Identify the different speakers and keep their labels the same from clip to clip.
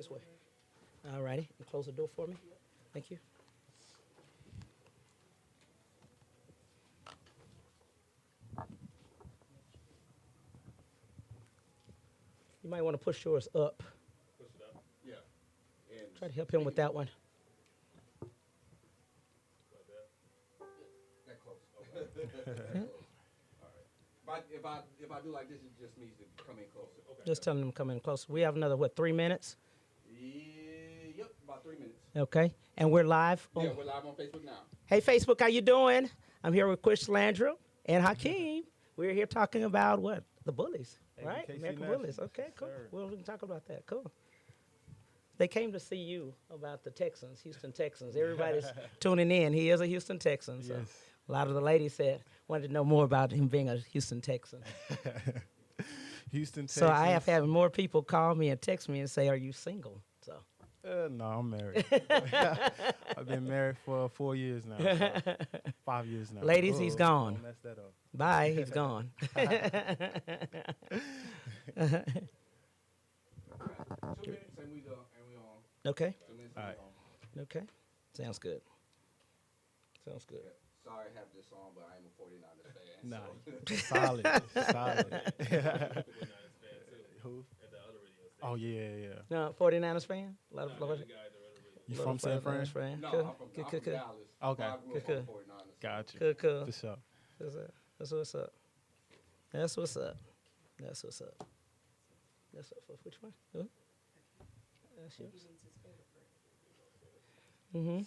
Speaker 1: this way. All righty. And close the door for me. Thank you. You might want to push yours up.
Speaker 2: Push it up. Yeah. And
Speaker 1: Try to help him with that one.
Speaker 2: like that.
Speaker 3: That close.
Speaker 2: Okay.
Speaker 3: All right. If I do like this, it just means to come in closer.
Speaker 2: Okay.
Speaker 1: Just telling him to come in closer. We have another, what, 3 minutes?
Speaker 3: Yep, about 3 minutes.
Speaker 1: Okay. And we're live.
Speaker 3: Yeah, we're live on Facebook now.
Speaker 1: Hey, Facebook, how you doing? I'm here with Chris Landrum and Hakeem. We're here talking about what? The bullies, right?
Speaker 4: KC
Speaker 1: American
Speaker 4: National.
Speaker 1: bullies. Okay, cool.
Speaker 4: Sir.
Speaker 1: Well, we can talk about that. Cool. They came to see you about the Texans, Houston Texans. Everybody's tuning in. He is a Houston Texan. So
Speaker 4: Yes.
Speaker 1: a lot of the ladies said, wanted to know more about him being a Houston Texan.
Speaker 4: Houston, Texas.
Speaker 1: So I have had more people call me and text me and say, are you single? So
Speaker 4: No, I'm married. I've been married for 4 years now. So 5 years now.
Speaker 1: Ladies, he's gone.
Speaker 4: Don't mess that up.
Speaker 1: bye, he's gone.
Speaker 3: 2 minutes and we on.
Speaker 1: Okay,
Speaker 3: 2 minutes
Speaker 4: All
Speaker 3: and
Speaker 4: right.
Speaker 3: we on.
Speaker 1: okay. Sounds good. Sounds good.
Speaker 3: Yeah. Sorry I have this on, but I am a 49ers fan.
Speaker 4: Nah,
Speaker 3: So.
Speaker 4: solid, solid.
Speaker 2: People not as bad too.
Speaker 4: Who?
Speaker 2: At the other radio station.
Speaker 4: Oh yeah.
Speaker 1: No, 49ers fan? A lot of
Speaker 2: Nah,
Speaker 1: Florida.
Speaker 2: the guy at the other radio.
Speaker 4: You
Speaker 1: Lot
Speaker 4: from
Speaker 1: of
Speaker 4: San
Speaker 1: 49ers
Speaker 4: Fran?
Speaker 1: fan.
Speaker 3: No,
Speaker 1: Cool.
Speaker 3: I'm from
Speaker 1: Good, good, good.
Speaker 3: Dallas.
Speaker 4: Okay.
Speaker 3: I grew
Speaker 1: Good,
Speaker 3: up
Speaker 1: good.
Speaker 3: on 49ers.
Speaker 4: Gotcha.
Speaker 1: Cool, cool.
Speaker 4: For sure.
Speaker 1: That's what's up. That's what's up. That's what's up. That's up for which one? Who? That's yours. Mm-hmm.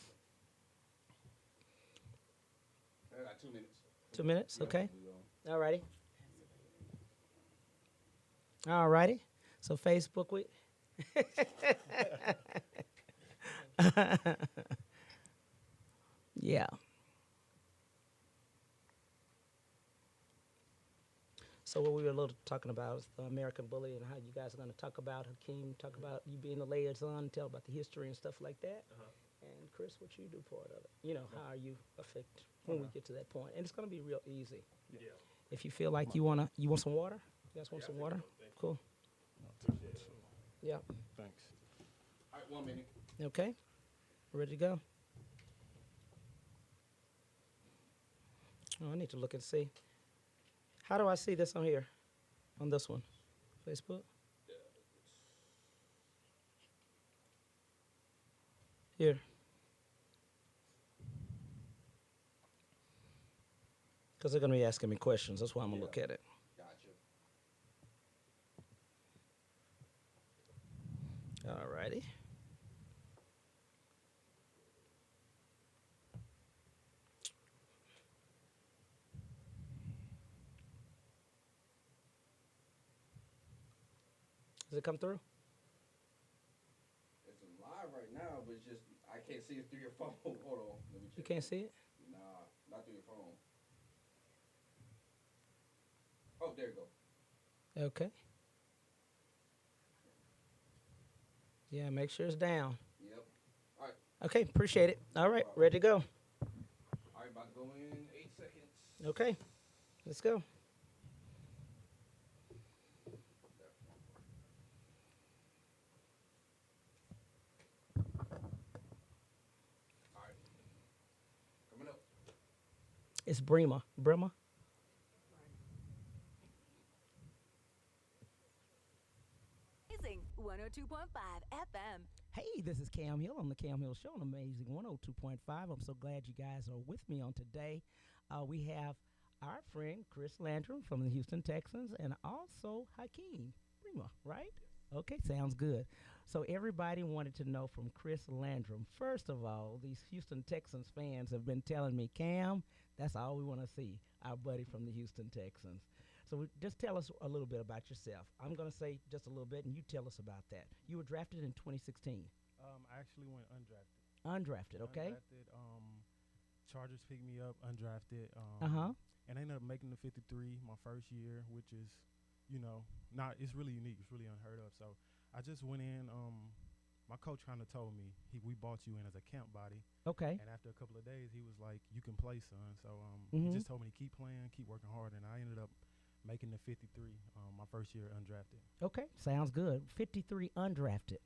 Speaker 3: I got 2 minutes.
Speaker 1: 2 minutes,
Speaker 3: Yeah,
Speaker 1: okay.
Speaker 3: we on.
Speaker 1: All righty. All righty. So Facebook, we. Yeah. So what we were a little talking about is the American bully and how you guys are going to talk about Hakeem, talk about you being the liaison, tell about the history and stuff like that. And Chris, what you do part of it? You know, how are you affect when we get to that point? And it's going to be real easy.
Speaker 2: Yeah.
Speaker 1: If you feel like you want some water? You guys want some water? Cool. Yeah.
Speaker 4: Thanks.
Speaker 3: All right, 1 minute.
Speaker 1: Okay. Ready to go? Oh, I need to look and see. How do I see this on here? On this one? Facebook? Here. Because they're going to be asking me questions. That's why I'm going to look at it.
Speaker 3: Gotcha.
Speaker 1: All righty. Does it come through?
Speaker 3: It's live right now, but it's just I can't see it through your phone. Hold on. Let me check.
Speaker 1: You can't see it?
Speaker 3: Nah, not through your phone. Oh, there you go.
Speaker 1: Okay. Yeah, make sure it's down.
Speaker 3: Yep. All right.
Speaker 1: Okay, appreciate it. All right, ready to go.
Speaker 3: All right, about to go in 8 seconds.
Speaker 1: Okay, let's go.
Speaker 3: All right. Coming up.
Speaker 1: It's Brema. Brema?
Speaker 5: Amazing 102.5 FM.
Speaker 1: Hey, this is Cam Hill on the Cam Hill Show on Amazing 102.5. I'm so glad you guys are with me on today. We have our friend Chris Landrum from the Houston Texans and also Hakeem Brema, right? Okay, sounds good. So everybody wanted to know from Chris Landrum. First of all, these Houston Texans fans have been telling me, Cam, that's all we want to see, our buddy from the Houston Texans. So just tell us a little bit about yourself. I'm going to say just a little bit, and you tell us about that. You were drafted in 2016.
Speaker 4: I actually went undrafted.
Speaker 1: Undrafted, okay?
Speaker 4: Undrafted. Chargers picked me up undrafted.
Speaker 1: Uh-huh.
Speaker 4: And I ended up making the 53 my first year, which is, it's really unique. It's really unheard of. So I just went in. My coach kind of told me, we brought you in as a camp body.
Speaker 1: Okay.
Speaker 4: And after a couple of days, he was like, you can play, son. So he just told me to keep playing, keep working hard. And I ended up making the 53 my first year undrafted.
Speaker 1: Okay, sounds good. 53 undrafted.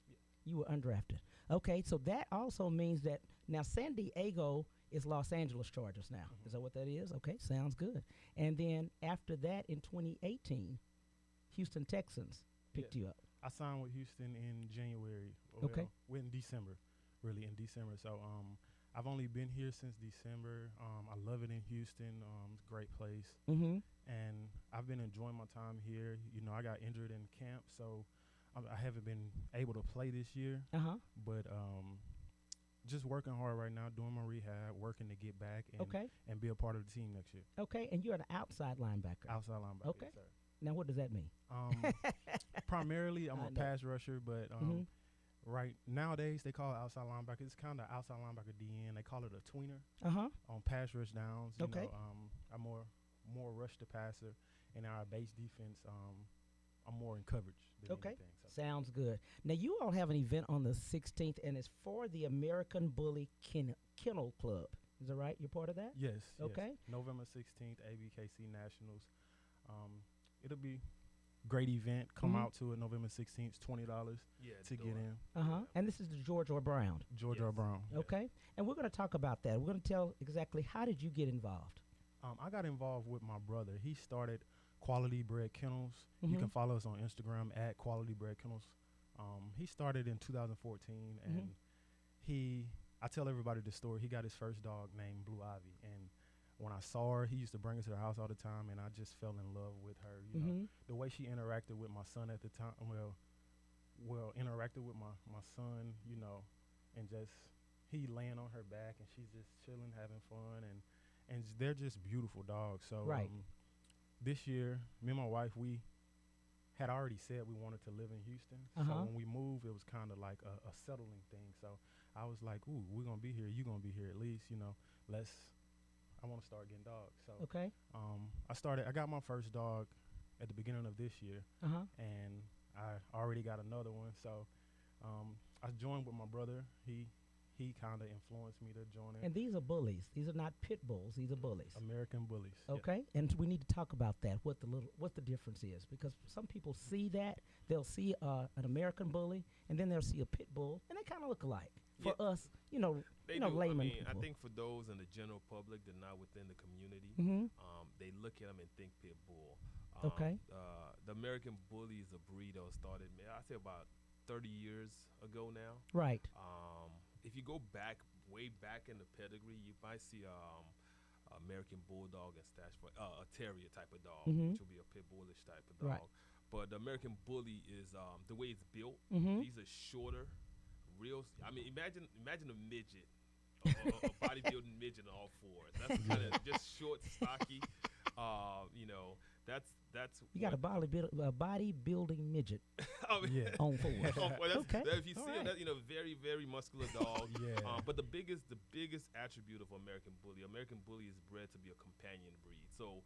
Speaker 1: You were undrafted. Okay, so that also means that now San Diego is Los Angeles Chargers now. Is that what that is? Okay, sounds good. And then after that, in 2018, Houston Texans picked you up.
Speaker 4: I signed with Houston in January.
Speaker 1: Okay.
Speaker 4: Well, in December, really in December. So I've only been here since December. I love it in Houston. It's a great place.
Speaker 1: Mm-hmm.
Speaker 4: And I've been enjoying my time here. You know, I got injured in camp, so I haven't been able to play this year.
Speaker 1: Uh-huh.
Speaker 4: But just working hard right now, doing my rehab, working to get back and be a part of the team next year.
Speaker 1: Okay, and you're an outside linebacker.
Speaker 4: Outside linebacker.
Speaker 1: Okay.
Speaker 4: Yes, sir.
Speaker 1: Now, what does that mean?
Speaker 4: Primarily, I'm
Speaker 1: I
Speaker 4: a
Speaker 1: know.
Speaker 4: pass rusher, but right nowadays they call it outside linebacker. It's kind of outside linebacker DN. They call it a tweener
Speaker 1: Uh-huh.
Speaker 4: on pass rush downs. You
Speaker 1: Okay.
Speaker 4: know, I'm more rush to passer, and our base defense, I'm more in coverage than
Speaker 1: Okay.
Speaker 4: anything. So.
Speaker 1: Sounds good. Now, you all have an event on the 16th, and it's for the American Bully Kennel Club. Is that right? You're part of that?
Speaker 4: Yes.
Speaker 1: Okay.
Speaker 4: Yes. November 16th, ABKC Nationals. It'll be great event. Come out to it November 16th. $20 to get in.
Speaker 1: Uh-huh. And this is the George R. Brown.
Speaker 4: George R. Brown. yes.
Speaker 1: Okay. And we're going to talk about that. We're going to tell exactly how did you get involved?
Speaker 4: I got involved with my brother. He started Quality Bred Kennels. You can follow us on Instagram at Quality Bred Kennels. He started in 2014, and I tell everybody the story. He got his first dog named Blue Ivy, and when I saw her, he used to bring her to the house all the time, and I just fell in love with her. You know, the way she interacted with my son at the time, interacted with my son, you know, and just he laying on her back, and she's just chilling, having fun, and they're just beautiful dogs. So this year, me and my wife, we had already said we wanted to live in Houston. So when we moved, it was kind of like a settling thing. So I was like, ooh, we're going to be here. You're going to be here at least, you know, I want to start getting dogs. So I got my first dog at the beginning of this year, and I already got another one. So I joined with my brother. He kind of influenced me to join it.
Speaker 1: And these are bullies. These are not pit bulls. These are bullies.
Speaker 4: American bullies.
Speaker 1: Okay, and we need to talk about that. What the difference is, because some people see that they'll see an American bully, and then they'll see a pit bull, and they kind of look alike. For us,
Speaker 2: They
Speaker 1: layman
Speaker 2: do. I
Speaker 1: people.
Speaker 2: think for those in the general public that are not within the community, they look at them and think pit bull.
Speaker 1: Okay.
Speaker 2: The American bully is a breed that was started, I say about 30 years ago now.
Speaker 1: Right.
Speaker 2: If you go way back in the pedigree, you might see American Bulldog and stash for a Terrier type of dog, which will be a pit bullish type of dog.
Speaker 1: Right.
Speaker 2: But the American Bully is the way it's built. These are shorter, imagine a midget, a bodybuilding midget on all fours. That's kind of just short, stocky. That's
Speaker 1: You got a bodybuilding midget on four. Okay.
Speaker 2: If you see him, that's very, very muscular dog. But the biggest attribute of American Bully is bred to be a companion breed. So,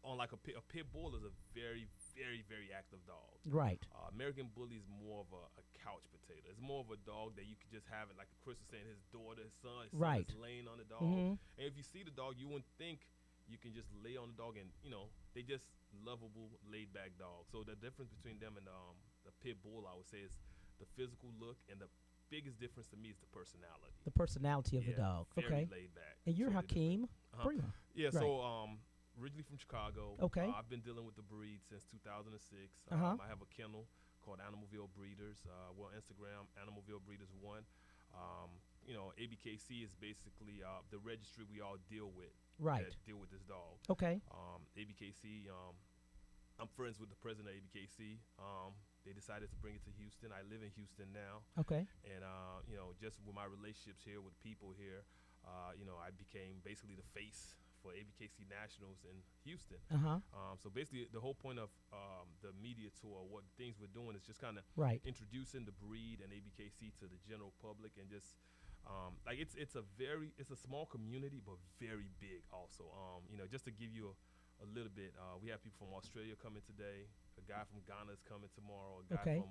Speaker 2: unlike a pit bull is a very, very, very active dog.
Speaker 1: Right.
Speaker 2: American Bully is more of a couch potato. It's more of a dog that you could just have it, like Chris was saying, his daughter, his son is laying on the dog. And if you see the dog, you wouldn't think you can just lay on the dog, and they just lovable, laid back dogs. So the difference between them and the pit bull, I would say, is the physical look, and the biggest difference to me is the personality.
Speaker 1: The personality of the dog.
Speaker 2: Very
Speaker 1: Okay.
Speaker 2: laid back.
Speaker 1: And you're Hakeem Prima.
Speaker 2: Yeah.
Speaker 1: Right.
Speaker 2: So originally from Chicago.
Speaker 1: Okay.
Speaker 2: I've been dealing with the breed since 2006. I have a kennel called Animalville Breeders. We're on Instagram, Animalville Breeders 1. ABKC is basically the registry we all deal with.
Speaker 1: Right.
Speaker 2: That deal with this dog.
Speaker 1: Okay.
Speaker 2: ABKC, I'm friends with the president of ABKC. They decided to bring it to Houston. I live in Houston now.
Speaker 1: Okay.
Speaker 2: And, just with my relationships here with people here, I became basically the face for ABKC Nationals in Houston. So basically the whole point of the media tour, what things we're doing is just kind of introducing the breed and ABKC to the general public, and just it's a small community but very big also. Just to give you a little bit, we have people from Australia coming today, a guy from Ghana is coming tomorrow, a guy from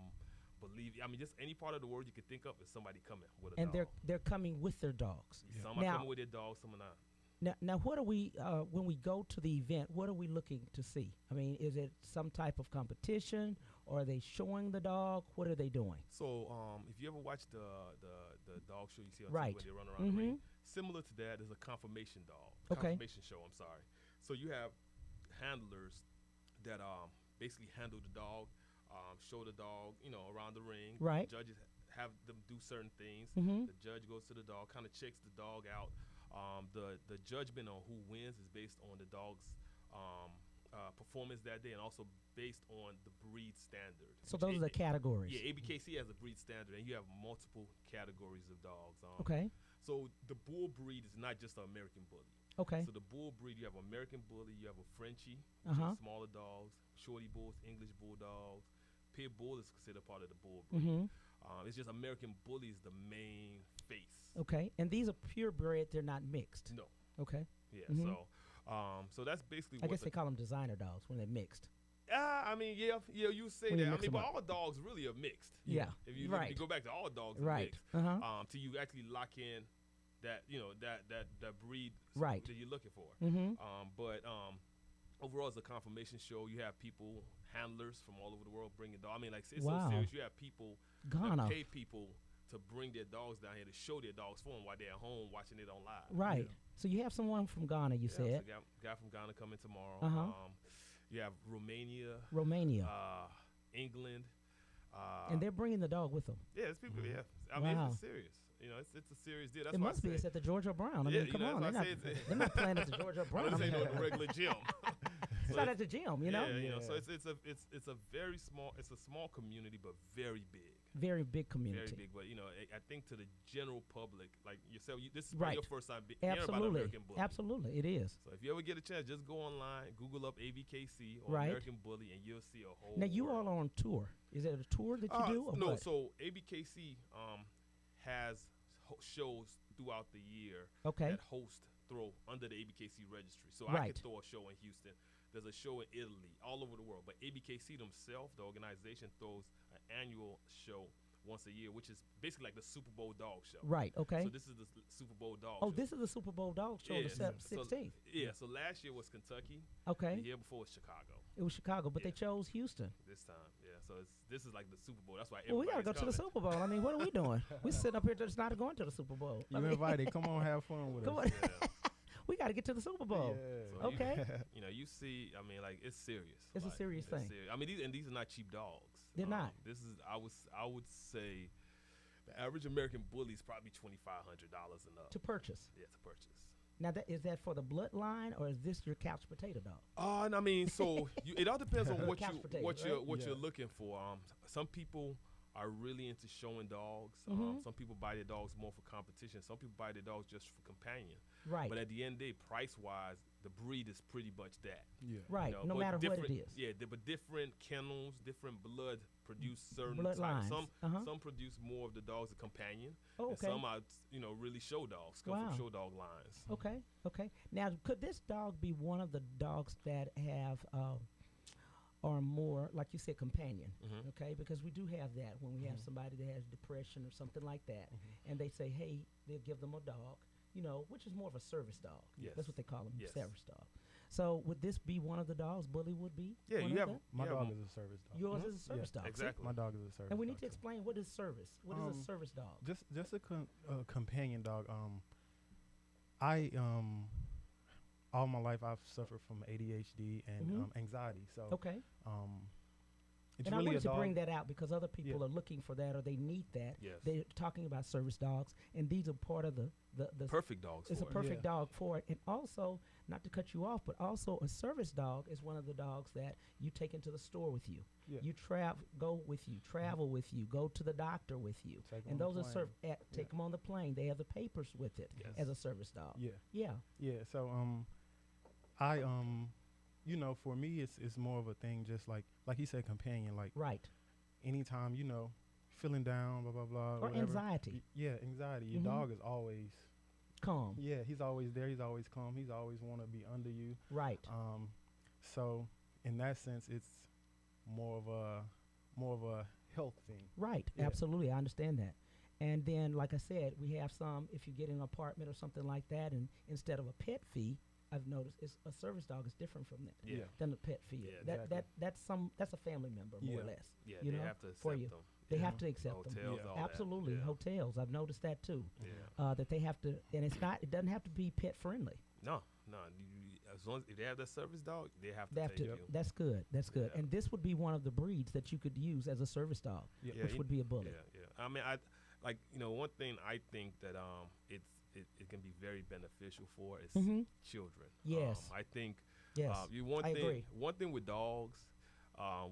Speaker 2: Bolivia. Just any part of the world you could think of is somebody coming with a dog.
Speaker 1: And they're coming with their dogs.
Speaker 2: Some are coming with their dogs, some are not.
Speaker 1: Now, what are we when we go to the event? What are we looking to see? Is it some type of competition, Or are they showing the dog? What are they doing?
Speaker 2: So if you ever watch the dog show you see on
Speaker 1: Right.
Speaker 2: TV where they run around the ring, similar to that is a confirmation dog.
Speaker 1: Okay.
Speaker 2: Confirmation show, I'm sorry. So you have handlers that basically handle the dog, show the dog, around the ring.
Speaker 1: Right.
Speaker 2: Judges have them do certain things. The judge goes to the dog, kind of checks the dog out. The judgment on who wins is based on the dog's performance that day, and also based on the breed standard.
Speaker 1: So those are the categories.
Speaker 2: Yeah, ABKC has a breed standard, and you have multiple categories of dogs.
Speaker 1: Okay.
Speaker 2: So the bull breed is not just an American bully.
Speaker 1: Okay.
Speaker 2: So the bull breed, you have American bully, you have a Frenchie, which
Speaker 1: Uh-huh.
Speaker 2: is smaller dogs, shorty bulls, English bulldogs. Pit bull is considered part of the bull breed. It's just American bully is the main face.
Speaker 1: Okay. And these are purebred. They're not mixed.
Speaker 2: No.
Speaker 1: Okay.
Speaker 2: Yeah.
Speaker 1: Mhm.
Speaker 2: So that's basically.
Speaker 1: I
Speaker 2: what
Speaker 1: guess they call them designer dogs when they're mixed.
Speaker 2: I mean, yeah, you say
Speaker 1: When you
Speaker 2: that. I
Speaker 1: mix
Speaker 2: mean,
Speaker 1: 'em
Speaker 2: but
Speaker 1: up.
Speaker 2: all dogs really are mixed.
Speaker 1: Yeah.
Speaker 2: If you
Speaker 1: Right.
Speaker 2: go back to all dogs, are
Speaker 1: Right.
Speaker 2: mixed.
Speaker 1: Uh-huh.
Speaker 2: Till you actually lock in that that breed
Speaker 1: Right.
Speaker 2: that you're looking for.
Speaker 1: Mm-hmm.
Speaker 2: Overall, it's a confirmation show. You have people, handlers from all over the world bringing dogs. I mean, like it's
Speaker 1: Wow.
Speaker 2: so serious. You have people
Speaker 1: Ghana.
Speaker 2: that pay people to bring their dogs down here to show their dogs for them while they're at home watching it on live.
Speaker 1: Right. So you have someone from Ghana, you
Speaker 2: Yeah,
Speaker 1: said.
Speaker 2: so guy from Ghana coming tomorrow.
Speaker 1: Uh-huh.
Speaker 2: You have Romania,
Speaker 1: Romania.
Speaker 2: England.
Speaker 1: And they're bringing the dog with them.
Speaker 2: Yeah, it's people. Yeah, I mean,
Speaker 1: Wow.
Speaker 2: it's serious. It's a serious deal. That's
Speaker 1: It
Speaker 2: why
Speaker 1: must
Speaker 2: I
Speaker 1: be.
Speaker 2: say,
Speaker 1: It's at the Georgia Brown. I
Speaker 2: Yeah,
Speaker 1: mean, come on.
Speaker 2: that's
Speaker 1: They're
Speaker 2: why I
Speaker 1: not,
Speaker 2: say it's-
Speaker 1: they're not playing at the Georgia
Speaker 2: I
Speaker 1: Brown.
Speaker 2: didn't
Speaker 1: I
Speaker 2: say
Speaker 1: mean,
Speaker 2: no regular gym.
Speaker 1: it's not at the gym, you know?
Speaker 2: Yeah,
Speaker 4: Yeah.
Speaker 2: So it's a very small. It's a small community, but very big.
Speaker 1: Very big community.
Speaker 2: Very big, but I think to the general public, like yourself, this is
Speaker 1: Right.
Speaker 2: probably your first time hearing about
Speaker 1: Absolutely.
Speaker 2: American Bully.
Speaker 1: Absolutely. It is.
Speaker 2: So if you ever get a chance, just go online, Google up ABKC or
Speaker 1: Right.
Speaker 2: American Bully, and you'll see a whole.
Speaker 1: Now, you
Speaker 2: world.
Speaker 1: all are on tour. Is it a tour that you do? Or
Speaker 2: No,
Speaker 1: what?
Speaker 2: so ABKC has shows throughout the year
Speaker 1: Okay.
Speaker 2: that throw under the ABKC registry. So I
Speaker 1: Right.
Speaker 2: could throw a show in Houston. There's a show in Italy, all over the world. But ABKC themselves, the organization, throws an annual show once a year, which is basically like the Super Bowl dog show.
Speaker 1: Right. Okay.
Speaker 2: So this is the Super Bowl dog
Speaker 1: Oh,
Speaker 2: show.
Speaker 1: this is the Super Bowl dog show, the
Speaker 2: so-
Speaker 1: 16th.
Speaker 2: So last year was Kentucky.
Speaker 1: Okay.
Speaker 2: The year before was Chicago.
Speaker 1: It was Chicago, but they
Speaker 2: Yeah.
Speaker 1: chose Houston.
Speaker 2: This time, yeah. So this is like the Super Bowl. That's why
Speaker 1: Well, we got to go
Speaker 2: everybody's
Speaker 1: to the
Speaker 2: coming.
Speaker 1: Super Bowl. I mean, what are we doing? We're sitting up here just not going to the Super Bowl.
Speaker 4: You
Speaker 1: I mean,
Speaker 4: invited. Come on, have fun with
Speaker 1: Come
Speaker 4: us.
Speaker 1: on. We got to get to the Super Bowl.
Speaker 4: Yeah.
Speaker 2: So
Speaker 1: Okay.
Speaker 2: You see, I mean, like it's serious.
Speaker 1: It's a
Speaker 2: Like,
Speaker 1: serious thing.
Speaker 2: I mean, these are not cheap dogs.
Speaker 1: They're not.
Speaker 2: This is I would say the average American bully is probably $2,500 and up.
Speaker 1: To purchase.
Speaker 2: Yeah, to purchase.
Speaker 1: Now, is that for the bloodline, or is this your couch potato dog?
Speaker 2: And I mean, so it all depends on what
Speaker 1: Couch potato,
Speaker 2: you're
Speaker 4: Yeah.
Speaker 2: looking for. Some people are really into showing dogs.
Speaker 1: Mhm.
Speaker 2: Some people buy their dogs more for competition. Some people buy their dogs just for companion.
Speaker 1: Right.
Speaker 2: But at the end of the day, price-wise, the breed is pretty much that.
Speaker 4: Yeah.
Speaker 1: Right.
Speaker 2: You know,
Speaker 1: No
Speaker 2: but
Speaker 1: matter what it
Speaker 2: different-
Speaker 1: is.
Speaker 2: Yeah, but different kennels, different blood produce certain
Speaker 1: Bloodlines.
Speaker 2: types.
Speaker 1: Uh-huh.
Speaker 2: Some produce more of the dogs a companion,
Speaker 1: Oh,
Speaker 2: and
Speaker 1: okay.
Speaker 2: some are really show dogs. Come
Speaker 1: Wow.
Speaker 2: from show dog lines.
Speaker 1: Okay. Okay. Now, could this dog be one of the dogs that have or more, like you said, companion?
Speaker 2: Mhm.
Speaker 1: Okay, because we do have that when we have
Speaker 4: Mhm.
Speaker 1: somebody that has depression or something like that, and they say, hey, they'll give them a dog, which is more of a service dog.
Speaker 2: Yes.
Speaker 1: That's what they call them,
Speaker 2: Yes.
Speaker 1: service dog. So would this be one of the dogs Bully would be?
Speaker 2: Yeah,
Speaker 1: one
Speaker 2: you
Speaker 1: of
Speaker 2: have
Speaker 1: them?
Speaker 4: My
Speaker 2: you
Speaker 4: dog
Speaker 2: have
Speaker 4: is a service dog.
Speaker 1: Yours
Speaker 2: Mhm.
Speaker 1: is a service dog. see?
Speaker 2: exactly.
Speaker 4: My dog is a service.
Speaker 1: And we need
Speaker 4: dog
Speaker 1: to
Speaker 4: too.
Speaker 1: explain what is service. What is a
Speaker 4: Um,
Speaker 1: service dog?
Speaker 4: Just a companion dog. I all my life I've suffered from ADHD and
Speaker 1: Mhm.
Speaker 4: anxiety. So
Speaker 1: Okay.
Speaker 4: it's
Speaker 1: And I
Speaker 4: really
Speaker 1: wanted
Speaker 4: a
Speaker 1: to
Speaker 4: dog.
Speaker 1: bring that out because other people
Speaker 4: Yeah.
Speaker 1: are looking for that or they need that.
Speaker 2: Yes.
Speaker 1: They're talking about service dogs, and these are part of the
Speaker 2: Perfect dogs.
Speaker 1: it's a
Speaker 2: for it.
Speaker 1: perfect
Speaker 4: Yeah.
Speaker 1: dog for it. And also, not to cut you off, but also a service dog is one of the dogs that you take into the store with you.
Speaker 4: Yeah.
Speaker 1: You go with you, travel with you, go to the doctor with you.
Speaker 4: Take 'em
Speaker 1: And
Speaker 4: on
Speaker 1: those
Speaker 4: the
Speaker 1: are
Speaker 4: plane.
Speaker 1: take them on the plane. They have the papers with it
Speaker 2: Yes.
Speaker 1: as a service dog.
Speaker 4: Yeah.
Speaker 1: Yeah.
Speaker 4: Yeah. So I for me it's more of a thing just like he said companion, like
Speaker 1: Right.
Speaker 4: anytime feeling down, blah blah blah,
Speaker 1: Or
Speaker 4: whatever.
Speaker 1: anxiety.
Speaker 4: Yeah, anxiety. Your
Speaker 1: Mhm.
Speaker 4: dog is always
Speaker 1: Calm.
Speaker 4: he's always there. He's always calm. He's always want to be under you.
Speaker 1: Right.
Speaker 4: So in that sense, it's more of a health thing.
Speaker 1: Right,
Speaker 4: Yeah.
Speaker 1: absolutely, I understand that. And then, like I said, we have some, if you get an apartment or something like that, and instead of a pet fee, I've noticed is a service dog is different from that
Speaker 2: Yeah.
Speaker 1: than a pet field.
Speaker 2: Yeah,
Speaker 1: That's a family member more or less.
Speaker 2: Yeah,
Speaker 1: you
Speaker 2: they
Speaker 1: know,
Speaker 2: have to
Speaker 1: for
Speaker 2: accept
Speaker 1: you.
Speaker 2: them.
Speaker 1: They
Speaker 2: Yeah.
Speaker 1: have to accept them.
Speaker 2: Hotels, all that.
Speaker 1: Absolutely,
Speaker 2: Yeah.
Speaker 1: hotels. I've noticed that too.
Speaker 2: Yeah.
Speaker 1: That they have to, and it doesn't have to be pet friendly.
Speaker 2: No. As long as if they have that service dog, they have to
Speaker 1: They have
Speaker 2: take
Speaker 1: to.
Speaker 2: you.
Speaker 1: That's good. That's good.
Speaker 2: Yeah.
Speaker 1: And this would be one of the breeds that you could use as a service dog,
Speaker 2: Yeah,
Speaker 1: which
Speaker 2: you-
Speaker 1: would be a bully.
Speaker 2: Yeah. I mean, I like one thing I think that it can be very beneficial for is children.
Speaker 1: Yes.
Speaker 2: I think
Speaker 1: Yes, I agree.
Speaker 2: One thing with dogs,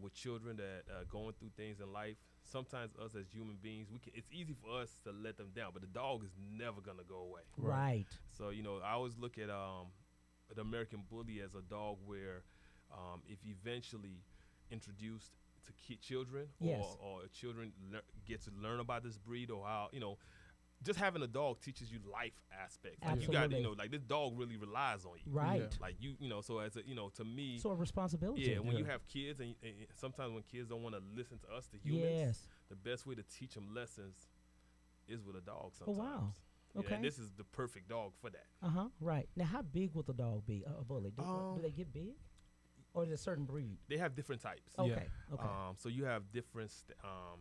Speaker 2: with children that are going through things in life, sometimes us as human beings, it's easy for us to let them down, but the dog is never gonna go away.
Speaker 1: Right.
Speaker 2: So I always look at the American Bully as a dog where if eventually introduced to children
Speaker 1: Yes.
Speaker 2: or children get to learn about this breed or how just having a dog teaches you life aspects. Like
Speaker 1: Absolutely.
Speaker 2: you got like this dog really relies on you.
Speaker 1: Right.
Speaker 4: Yeah.
Speaker 2: Like so as a to me.
Speaker 1: So a responsibility.
Speaker 2: Yeah, when you have kids and sometimes when kids don't want to listen to us, the humans,
Speaker 1: Yes.
Speaker 2: the best way to teach them lessons is with a dog
Speaker 1: Oh,
Speaker 2: sometimes.
Speaker 1: wow.
Speaker 2: Yeah,
Speaker 1: Okay.
Speaker 2: and this is the perfect dog for that.
Speaker 1: Right. Now, how big will the dog be? A bully? Do they get big, or is it a certain breed?
Speaker 2: They have different types.
Speaker 1: Okay. Okay.
Speaker 2: So you have different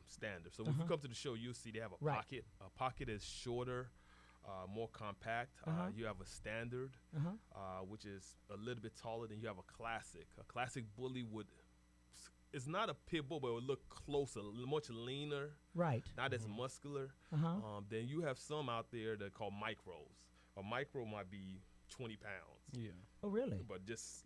Speaker 2: standards. So when you come to the show, you'll see they have a
Speaker 1: Right.
Speaker 2: pocket. A pocket is shorter, more compact. You have a standard, which is a little bit taller. Then you have a classic. A classic bully it's not a pit bull, but it would look closer, much leaner,
Speaker 1: Right.
Speaker 2: not as muscular. Then you have some out there that are called micros. A micro might be 20 pounds,
Speaker 4: Yeah.
Speaker 1: Oh, really?
Speaker 2: but just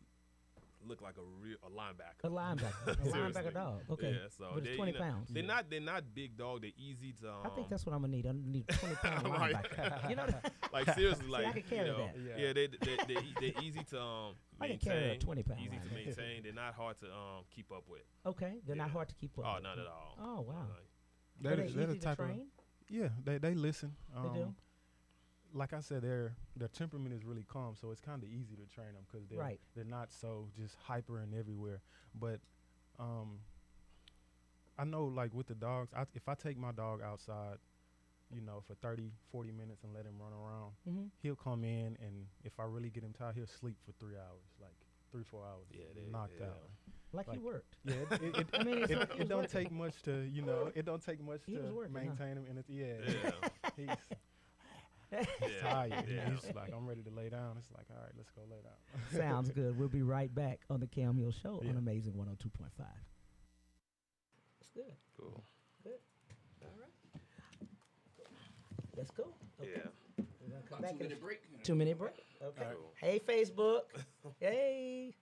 Speaker 2: look like a linebacker.
Speaker 1: A linebacker. A
Speaker 2: Seriously.
Speaker 1: linebacker dog. Okay.
Speaker 2: Yeah, so
Speaker 1: but it's
Speaker 2: they,
Speaker 1: 20 pounds.
Speaker 2: They're not big dog. They're easy to.
Speaker 1: I think that's what I'm gonna need. I need a 20-pound
Speaker 2: Like-
Speaker 1: linebacker. You know,
Speaker 2: like seriously,
Speaker 1: See, I
Speaker 2: like
Speaker 1: can carry that.
Speaker 2: Yeah, they're easy to
Speaker 1: I can carry a
Speaker 2: maintain.
Speaker 1: 20-pound
Speaker 2: Easy to
Speaker 1: linebacker.
Speaker 2: maintain. They're not hard to keep up with.
Speaker 1: Okay, they're not
Speaker 2: Yeah.
Speaker 1: hard to keep up.
Speaker 2: Oh,
Speaker 1: with.
Speaker 2: not at all.
Speaker 1: Oh, wow.
Speaker 4: They're
Speaker 1: Are they
Speaker 4: the
Speaker 1: easy to
Speaker 4: type of
Speaker 1: train?
Speaker 4: yeah. They listen.
Speaker 1: They do?
Speaker 4: Like I said, their temperament is really calm, so it's kind of easy to train them because
Speaker 1: Right.
Speaker 4: they're not so just hyper and everywhere. But I know like with the dogs, if I take my dog outside, for 30, 40 minutes and let him run around, he'll come in, and if I really get him tired, he'll sleep for 3 hours, like 3-4 hours, knocked out.
Speaker 1: Like he
Speaker 4: Like-
Speaker 1: worked.
Speaker 4: Yeah,
Speaker 1: I mean, it's like he
Speaker 4: it
Speaker 1: was
Speaker 4: don't
Speaker 1: working.
Speaker 4: take much to, it don't take much
Speaker 1: He was
Speaker 4: to
Speaker 1: working, huh?
Speaker 4: maintain him, and he's
Speaker 2: Yeah.
Speaker 4: tired.
Speaker 2: Yeah.
Speaker 4: He's like, I'm ready to lay down. It's like, all right, let's go lay down.
Speaker 1: Sounds good. We'll be right back on the Cam Hill Show
Speaker 4: Yeah.
Speaker 1: on Amazing 102.5. That's good.
Speaker 2: Cool.
Speaker 1: Good. All right. Let's go. Okay.
Speaker 2: Yeah.
Speaker 1: We're gonna come back in
Speaker 3: 2-minute break.
Speaker 1: 2-minute break. Okay.
Speaker 2: Cool.
Speaker 1: Hey, Facebook. Hey.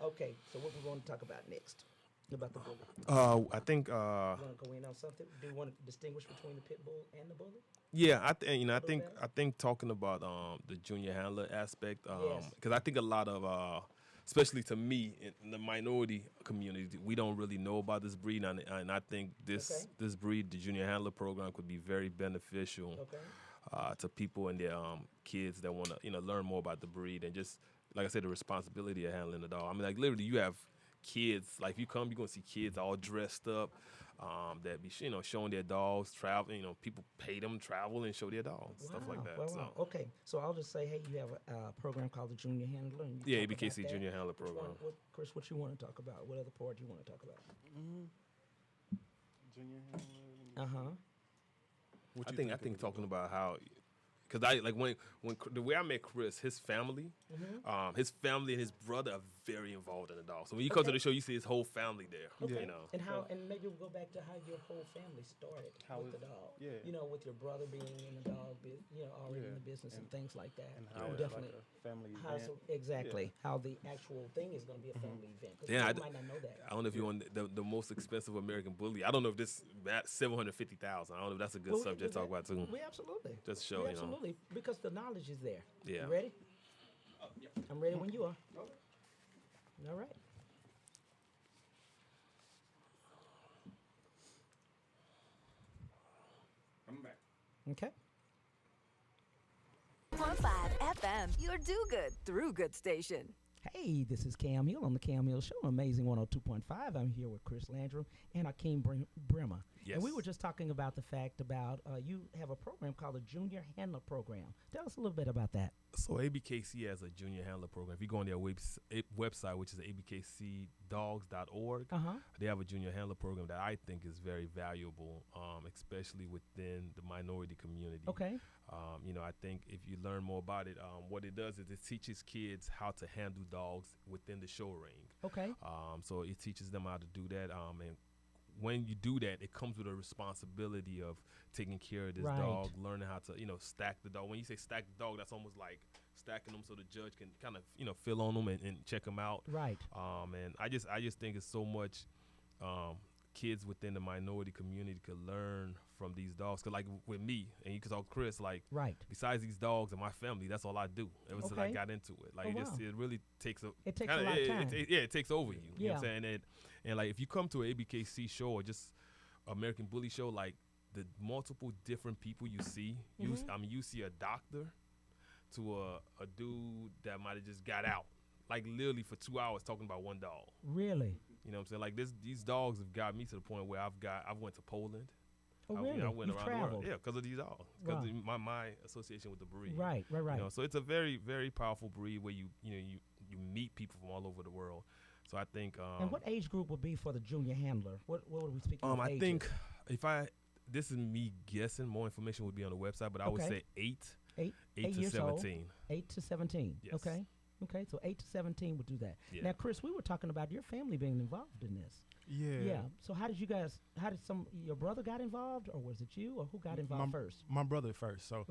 Speaker 1: Okay. So what we want to talk about next? About the bully.
Speaker 2: I think.
Speaker 1: You want to go in on something? Do you want to distinguish between the pit bull and the bully?
Speaker 2: Yeah, I think
Speaker 1: better?
Speaker 2: I think talking about the junior handler aspect,
Speaker 1: Yes.
Speaker 2: because I think a lot of, especially to me in the minority community, we don't really know about this breed, and I think this breed, the junior handler program, could be very beneficial
Speaker 1: Okay.
Speaker 2: to people and their kids that want to learn more about the breed and just like I said, the responsibility of handling the dog. I mean, like literally, you have kids. Like if you come, you're gonna see kids all dressed up. That be showing their dogs, traveling. People pay them travel and show their dogs, stuff like that.
Speaker 1: Wow.
Speaker 2: So.
Speaker 1: Okay, so I'll just say, hey, you have a program called the Junior Handler. And you
Speaker 2: Yeah,
Speaker 1: talk
Speaker 2: ABKC
Speaker 1: about that.
Speaker 2: Junior Handler
Speaker 1: Which one-
Speaker 2: program.
Speaker 1: Chris, what you want to talk about? What other part you want to talk about?
Speaker 4: Junior
Speaker 1: Uh-huh.
Speaker 2: I think talking about how, because I like when the way I met Chris, his family and his brother are very involved in the dog. So when you come to the show, you see his whole family there.
Speaker 1: Okay.
Speaker 2: You know.
Speaker 1: And maybe we'll go back to how your whole family started with the dog.
Speaker 4: yeah.
Speaker 1: With your brother being in the dog, already in the business and things like that.
Speaker 4: And
Speaker 1: You
Speaker 4: how it's
Speaker 1: definitely.
Speaker 4: like a family
Speaker 1: How
Speaker 4: event.
Speaker 1: exactly how the actual thing is going to be a family event. 'Cause
Speaker 2: Yeah,
Speaker 1: people might not know that.
Speaker 2: I don't know if you want the most expensive American bully. I don't know if this $750,000. I don't know if that's a good
Speaker 1: Well, we
Speaker 2: subject to
Speaker 1: can
Speaker 2: talk
Speaker 1: do
Speaker 2: about too.
Speaker 1: We absolutely.
Speaker 2: Just show,
Speaker 1: we
Speaker 2: you know.
Speaker 1: absolutely, because the knowledge is there.
Speaker 2: Yeah.
Speaker 1: You ready? I'm ready when you are. All right.
Speaker 3: Coming back.
Speaker 1: Okay.
Speaker 5: 105 FM, your do-good, through-good station.
Speaker 1: Hey, this is Cam Hill on the Cam Hill Show, Amazing 102.5. I'm here with Chris Landrum and Akeem Brimmer.
Speaker 2: Yes.
Speaker 1: And we were just talking about the fact about you have a program called the Junior Handler Program. Tell us a little bit about that.
Speaker 2: So ABKC has a junior handler program. If you go on their website, which is abkcdogs.org, they have a junior handler program that I think is very valuable, especially within the minority community.
Speaker 1: Okay.
Speaker 2: You know, I think if you learn more about it, what it does is it teaches kids how to handle dogs within the show ring.
Speaker 1: Okay.
Speaker 2: So it teaches them how to do that. And when you do that, it comes with a responsibility of taking care of this dog, learning how to, stack the dog. When you say stack the dog, that's almost like stacking them so the judge can kind of, fill on them and check them out.
Speaker 1: Right.
Speaker 2: And I just think it's so much kids within the minority community could learn from these dogs. Because, like, with me, and you can talk Chris, like, besides these dogs and my family, that's all I do. Ever since I got into it. Like, it really takes a
Speaker 1: lot of time.
Speaker 2: It takes over you. You know what I'm saying? And, like, if you come to an ABKC show or just American Bully show, like, the multiple different people you see, you see a doctor to a dude that might have just got out. Like, literally for 2 hours talking about one dog.
Speaker 1: Really?
Speaker 2: You know what I'm saying? Like, these dogs have got me to the point where I went to Poland.
Speaker 1: Oh, really?
Speaker 2: I went
Speaker 1: You've
Speaker 2: around
Speaker 1: traveled?
Speaker 2: the world. Yeah, because of these dogs. Because of my association with the breed.
Speaker 1: Right.
Speaker 2: So it's a very, very powerful breed where you meet people from all over the world. So I think.
Speaker 1: And what age group would be for the junior handler? What would we speak of?
Speaker 2: I think this is me guessing. More information would be on the website, but I would say 8 to 17.
Speaker 1: Old, 8 to 17.
Speaker 2: Yes.
Speaker 1: Okay, so 8 to 17 would do that.
Speaker 2: Yeah.
Speaker 1: Now, Chris, we were talking about your family being involved in this.
Speaker 4: Yeah.
Speaker 1: So how did your brother got involved, or was it you, or who got involved first?
Speaker 4: My brother first. So,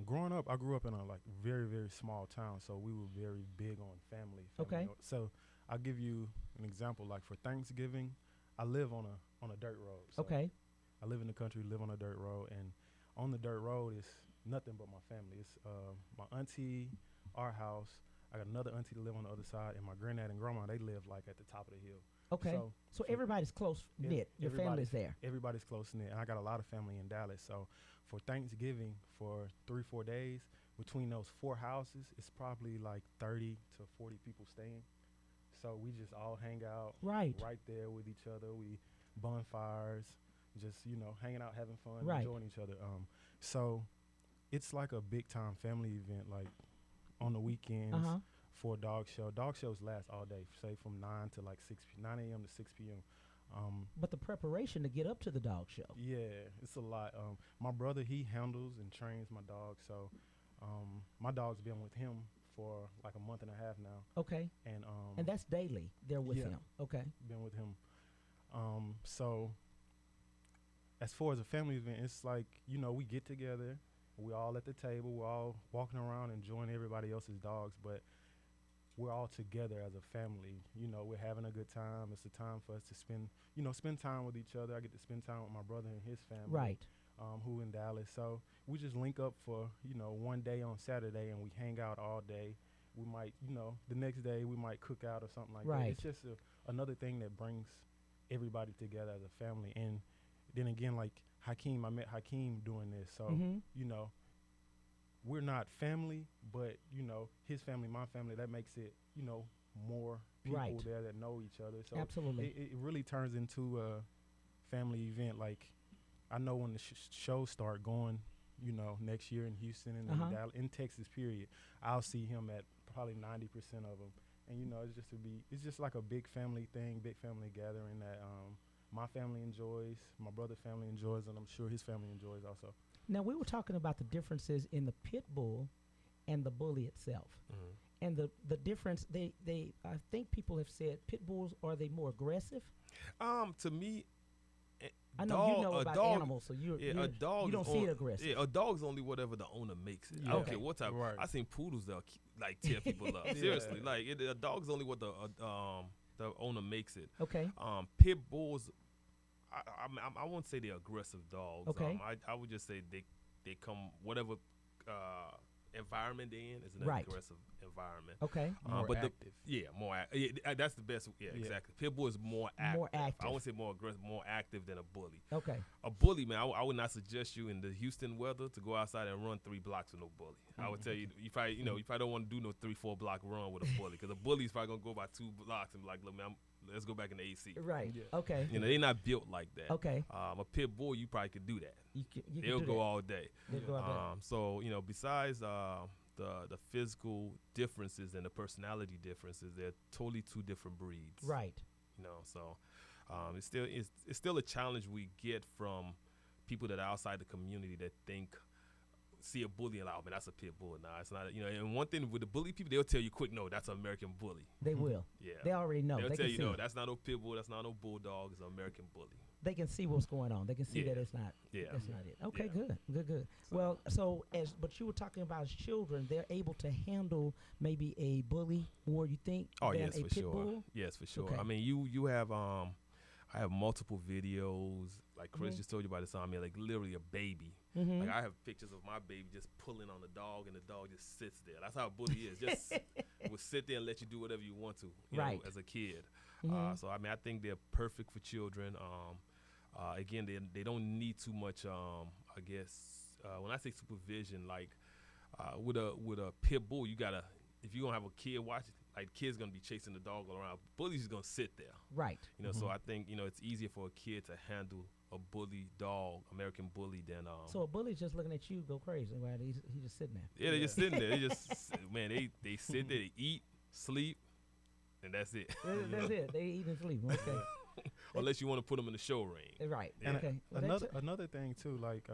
Speaker 4: growing up, I grew up in a very, very small town, so we were very big on family.
Speaker 1: Okay.
Speaker 4: So I'll give you an example. Like for Thanksgiving, I live on a dirt road. So
Speaker 1: Okay.
Speaker 4: I live in the country, live on a dirt road, and on the dirt road is nothing but my family. It's my auntie, our house. I got another auntie to live on the other side, and my granddad and grandma, they live like at the top of the hill.
Speaker 1: Okay. So everybody's close knit. Your family's there.
Speaker 4: Everybody's close knit, and I got a lot of family in Dallas. So for Thanksgiving, for 3-4 days, between those 4 houses, it's probably like 30 to 40 people staying. So we just all hang out right there with each other. We bonfires, just hanging out, having fun, enjoying each other. So it's like a big time family event, like on the weekends. For a dog show. Dog shows last all day, say from 9 to like 9 a.m. to 6 p.m.
Speaker 1: But the preparation to get up to the dog show.
Speaker 4: Yeah, it's a lot. My brother, he handles and trains my dog. So my dog's been with him for like a month and a half now.
Speaker 1: Okay. And that's daily. They're with him. Okay.
Speaker 4: Been with him. So as far as a family event, it's like, we get together. We all at the table. We're all walking around enjoying everybody else's dogs. But we're all together as a family. We're having a good time. It's a time for us to spend time with each other. I get to spend time with my brother and his family.
Speaker 1: Right.
Speaker 4: Who in Dallas. So we just link up for, one day on Saturday, and we hang out all day. We might, the next day we might cook out or something like that. It's just another thing that brings everybody together as a family. And then again, like Hakeem, I met Hakeem doing this. So, we're not family, but, his family, my family, that makes it, more people there that know each other. So
Speaker 1: absolutely.
Speaker 4: It really turns into a family event. Like, I know when the shows start going, next year in Houston and in Texas, period, I'll see him at probably 90% of them. And, it's just like a big family thing, big family gathering that my family enjoys, my brother's family enjoys, and I'm sure his family enjoys also.
Speaker 1: Now, we were talking about the differences in the pit bull and the bully itself. And the difference, they I think people have said pit bulls, are they more aggressive?
Speaker 2: To me,
Speaker 1: I know you know about animals, so you don't see it aggressive.
Speaker 2: Yeah, a dog's only whatever the owner makes it. I don't care what type. I seen poodles that like tear people up. Seriously, like a dog's only what the owner makes it.
Speaker 1: Okay.
Speaker 2: Pit bulls, I won't say they're aggressive dogs.
Speaker 1: Okay.
Speaker 2: I would just say they come whatever environment they're in is an aggressive environment.
Speaker 1: Okay.
Speaker 4: More active.
Speaker 2: More active. That's the best. Yeah, exactly. Pit bull is more active.
Speaker 1: More active.
Speaker 2: I wouldn't say more aggressive, more active than a bully.
Speaker 1: Okay.
Speaker 2: A bully, man, I would not suggest you in the Houston weather to go outside and run 3 blocks with no bully. I would tell you, you probably don't want to do no 3-4 block run with a bully, because a bully's probably gonna go about 2 blocks and be like, look, man, let's go back in the AC.
Speaker 1: Right.
Speaker 4: Yeah.
Speaker 1: Okay.
Speaker 2: You know, they're not built like that.
Speaker 1: Okay.
Speaker 2: A pit bull, you probably could do that.
Speaker 1: You
Speaker 2: They'll
Speaker 1: can do
Speaker 2: go
Speaker 1: that.
Speaker 2: all day.
Speaker 1: They'll go all day.
Speaker 2: So, you know, besides the physical differences and the personality differences, they're totally two different breeds.
Speaker 1: Right.
Speaker 2: You know, so it's still a challenge we get from people that are outside the community that see a bully and like, oh man, that's a pit bull. Nah, it's not. You know, and one thing with the bully people, they'll tell you quick, no, that's an American bully.
Speaker 1: They will.
Speaker 2: Yeah.
Speaker 1: They already know.
Speaker 2: They'll
Speaker 1: They
Speaker 2: tell
Speaker 1: can
Speaker 2: you,
Speaker 1: see
Speaker 2: no,
Speaker 1: it.
Speaker 2: that's not no pit bull, that's not no bulldog, it's an American bully.
Speaker 1: They can see what's going on. They can see
Speaker 2: Yeah.
Speaker 1: that it's not.
Speaker 2: Yeah.
Speaker 1: That's not it. Okay,
Speaker 2: Yeah.
Speaker 1: good. Well, but you were talking about as children, they're able to handle maybe a bully more, you think,
Speaker 2: Oh
Speaker 1: than
Speaker 2: yes,
Speaker 1: a
Speaker 2: for
Speaker 1: pit
Speaker 2: sure.
Speaker 1: bull?
Speaker 2: Yes, for sure.
Speaker 1: Okay.
Speaker 2: I mean, you have I have multiple videos. Like Chris
Speaker 1: Mhm.
Speaker 2: just told you about this. I mean, like literally a baby.
Speaker 1: Mm-hmm.
Speaker 2: Like I have pictures of my baby just pulling on the dog, and the dog just sits there. That's how a bully is. Just will sit there and let you do whatever you want to, you
Speaker 1: Right.
Speaker 2: know, as a kid.
Speaker 1: Mhm.
Speaker 2: So I mean, I think they're perfect for children. Again, they don't need too much. I guess when I say supervision, like with a pit bull, you gotta, if you gonna have a kid watch it, like kid's gonna be chasing the dog all around. Bully's just gonna sit there.
Speaker 1: Right.
Speaker 2: You know, so I think, you know, it's easier for a kid to handle a bully dog, American bully, than
Speaker 1: So a bully's just looking at you go crazy, right? He's just sitting there.
Speaker 2: yeah, they just sitting there. They just man, they sit there, they eat, sleep, and that's it.
Speaker 1: That's it. They eat and sleep. Okay.
Speaker 2: Unless you want to put them in the show ring.
Speaker 1: Right.
Speaker 2: Yeah.
Speaker 1: Okay. Well, that's
Speaker 4: Another thing too, like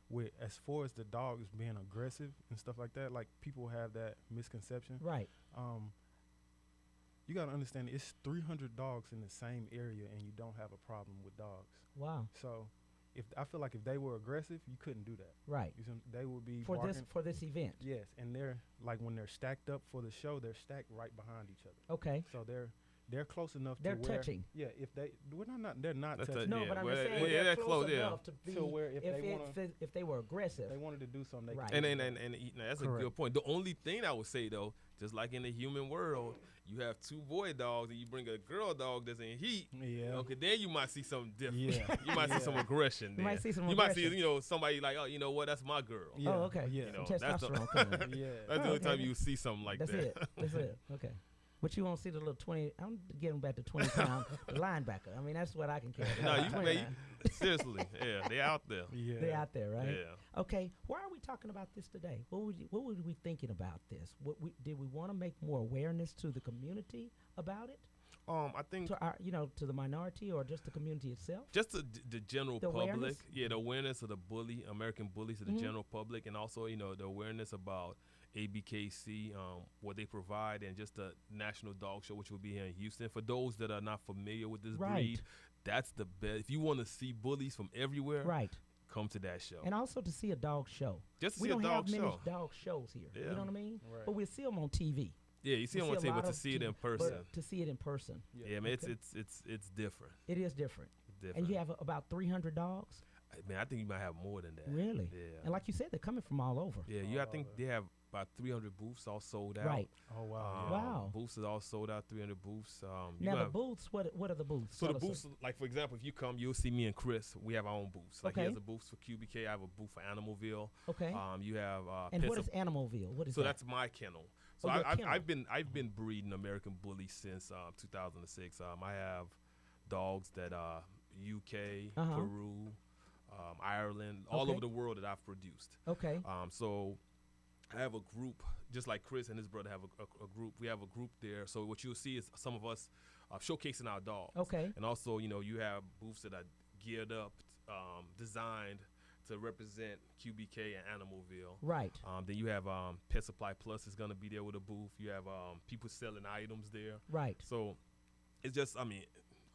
Speaker 4: with as far as the dogs being aggressive and stuff like that, like people have that misconception.
Speaker 1: right.
Speaker 4: You gotta understand it's 300 dogs in the same area, and you don't have a problem with dogs.
Speaker 1: Wow.
Speaker 4: So, I feel like if they were aggressive, you couldn't do that.
Speaker 1: Right.
Speaker 4: They would be
Speaker 1: For
Speaker 4: barking.
Speaker 1: this event.
Speaker 4: Yes, and they're like when they're stacked up for the show, they're stacked right behind each other.
Speaker 1: Okay.
Speaker 4: So they're close enough.
Speaker 1: They're
Speaker 4: to where,
Speaker 1: touching.
Speaker 4: Yeah, if they, they're not
Speaker 2: That's
Speaker 4: touching.
Speaker 2: a-
Speaker 1: No,
Speaker 2: Yeah,
Speaker 1: but I'm
Speaker 2: well,
Speaker 1: just saying
Speaker 2: yeah,
Speaker 1: they're
Speaker 2: they're
Speaker 1: close
Speaker 2: close, yeah.
Speaker 1: enough to be.
Speaker 4: To where if they
Speaker 1: were aggressive.
Speaker 4: they wanted to do something, they
Speaker 1: Right.
Speaker 4: could.
Speaker 2: And you know, that's a
Speaker 4: Correct.
Speaker 2: good point. The only thing I would say though, just like in the human world, you have two boy dogs and you bring a girl dog that's in heat.
Speaker 4: Yeah.
Speaker 2: Okay, then you might see something different.
Speaker 4: Yeah.
Speaker 2: You might see some aggression.
Speaker 1: You might
Speaker 2: there.
Speaker 1: see some
Speaker 2: You might
Speaker 1: aggression.
Speaker 2: see, you know, somebody like, oh, you know what, that's my girl.
Speaker 4: Yeah.
Speaker 1: Oh, okay.
Speaker 4: Yeah.
Speaker 2: You know,
Speaker 1: Some
Speaker 2: that's the-
Speaker 1: testosterone coming in.
Speaker 4: Yeah.
Speaker 2: That's
Speaker 1: Oh,
Speaker 2: the only
Speaker 1: okay.
Speaker 2: time you see something like
Speaker 1: That's
Speaker 2: that.
Speaker 1: it. That's it. Okay. But you won't see the little 20. I'm getting back to 20-pound linebacker. I mean, that's what I can carry.
Speaker 2: No, you
Speaker 1: 29.
Speaker 2: man, seriously, yeah, they out there.
Speaker 4: Yeah.
Speaker 1: They're out there, right?
Speaker 2: Yeah.
Speaker 1: Okay. Why are we talking about this today? What were we thinking about this? Did we want to make more awareness to the community about it?
Speaker 2: I think
Speaker 1: To our, to the minority or just the community itself?
Speaker 2: just the general
Speaker 1: The
Speaker 2: public,
Speaker 1: awareness?
Speaker 2: yeah, the awareness of the American bullies to the
Speaker 1: Mhm.
Speaker 2: general public, and also, you know, the awareness about ABKC, what they provide, and just the National Dog Show, which will be here in Houston. For those that are not familiar with this
Speaker 1: Right.
Speaker 2: breed, that's the best. If you want to see bullies from everywhere,
Speaker 1: Right.
Speaker 2: come to that show.
Speaker 1: And also to see a dog show.
Speaker 2: Just to
Speaker 1: We
Speaker 2: see a
Speaker 1: don't
Speaker 2: dog
Speaker 1: have many
Speaker 2: show.
Speaker 1: dog shows here. You
Speaker 2: Yeah.
Speaker 1: know what I mean?
Speaker 4: Right.
Speaker 1: But we see them on TV.
Speaker 2: Yeah, you see
Speaker 1: We
Speaker 2: them on
Speaker 1: a
Speaker 2: TV,
Speaker 1: lot
Speaker 2: but to
Speaker 1: of
Speaker 2: see it in
Speaker 1: TV,
Speaker 2: person,
Speaker 1: But to see it in person,
Speaker 2: yeah, man,
Speaker 1: Okay.
Speaker 2: it's different.
Speaker 1: it is different.
Speaker 2: It's different.
Speaker 1: And you have about 300 dogs?
Speaker 2: Man, I think you might have more than that.
Speaker 1: Really?
Speaker 2: Yeah.
Speaker 1: And like you said, they're coming from all over.
Speaker 2: Yeah, I think they have about 300 booths all sold out.
Speaker 1: Right.
Speaker 4: Oh wow.
Speaker 1: Wow.
Speaker 2: Booths are all sold out, 300 booths. You
Speaker 1: Now, the
Speaker 2: have-
Speaker 1: booths, what are the booths?
Speaker 2: So the
Speaker 1: Tell us
Speaker 2: booths, like for example, if you come, you'll see me and Chris. We have our own booths. Like he
Speaker 1: Okay.
Speaker 2: has a booth for QBK. I have a booth for Animalville.
Speaker 1: Okay.
Speaker 2: You have
Speaker 1: And what
Speaker 2: Pets
Speaker 1: is Animalville? What is
Speaker 2: so
Speaker 1: that?
Speaker 2: that's my kennel. So
Speaker 1: Oh, your
Speaker 2: I've
Speaker 1: kennel.
Speaker 2: been breeding American bullies since 2006. I have dogs that UK,
Speaker 1: Uh-huh.
Speaker 2: Peru, Ireland, all
Speaker 1: Okay.
Speaker 2: over the world that I've produced.
Speaker 1: Okay.
Speaker 2: So I have a group, just like Chris and his brother have a group. We have a group there. So what you'll see is some of us showcasing our dogs.
Speaker 1: Okay.
Speaker 2: And also, you know, you have booths that are geared up, designed to represent QBK and Animalville.
Speaker 1: Right.
Speaker 2: Then you have Pet Supply Plus is going to be there with a booth. You have people selling items there.
Speaker 1: Right.
Speaker 2: So it's just, I mean,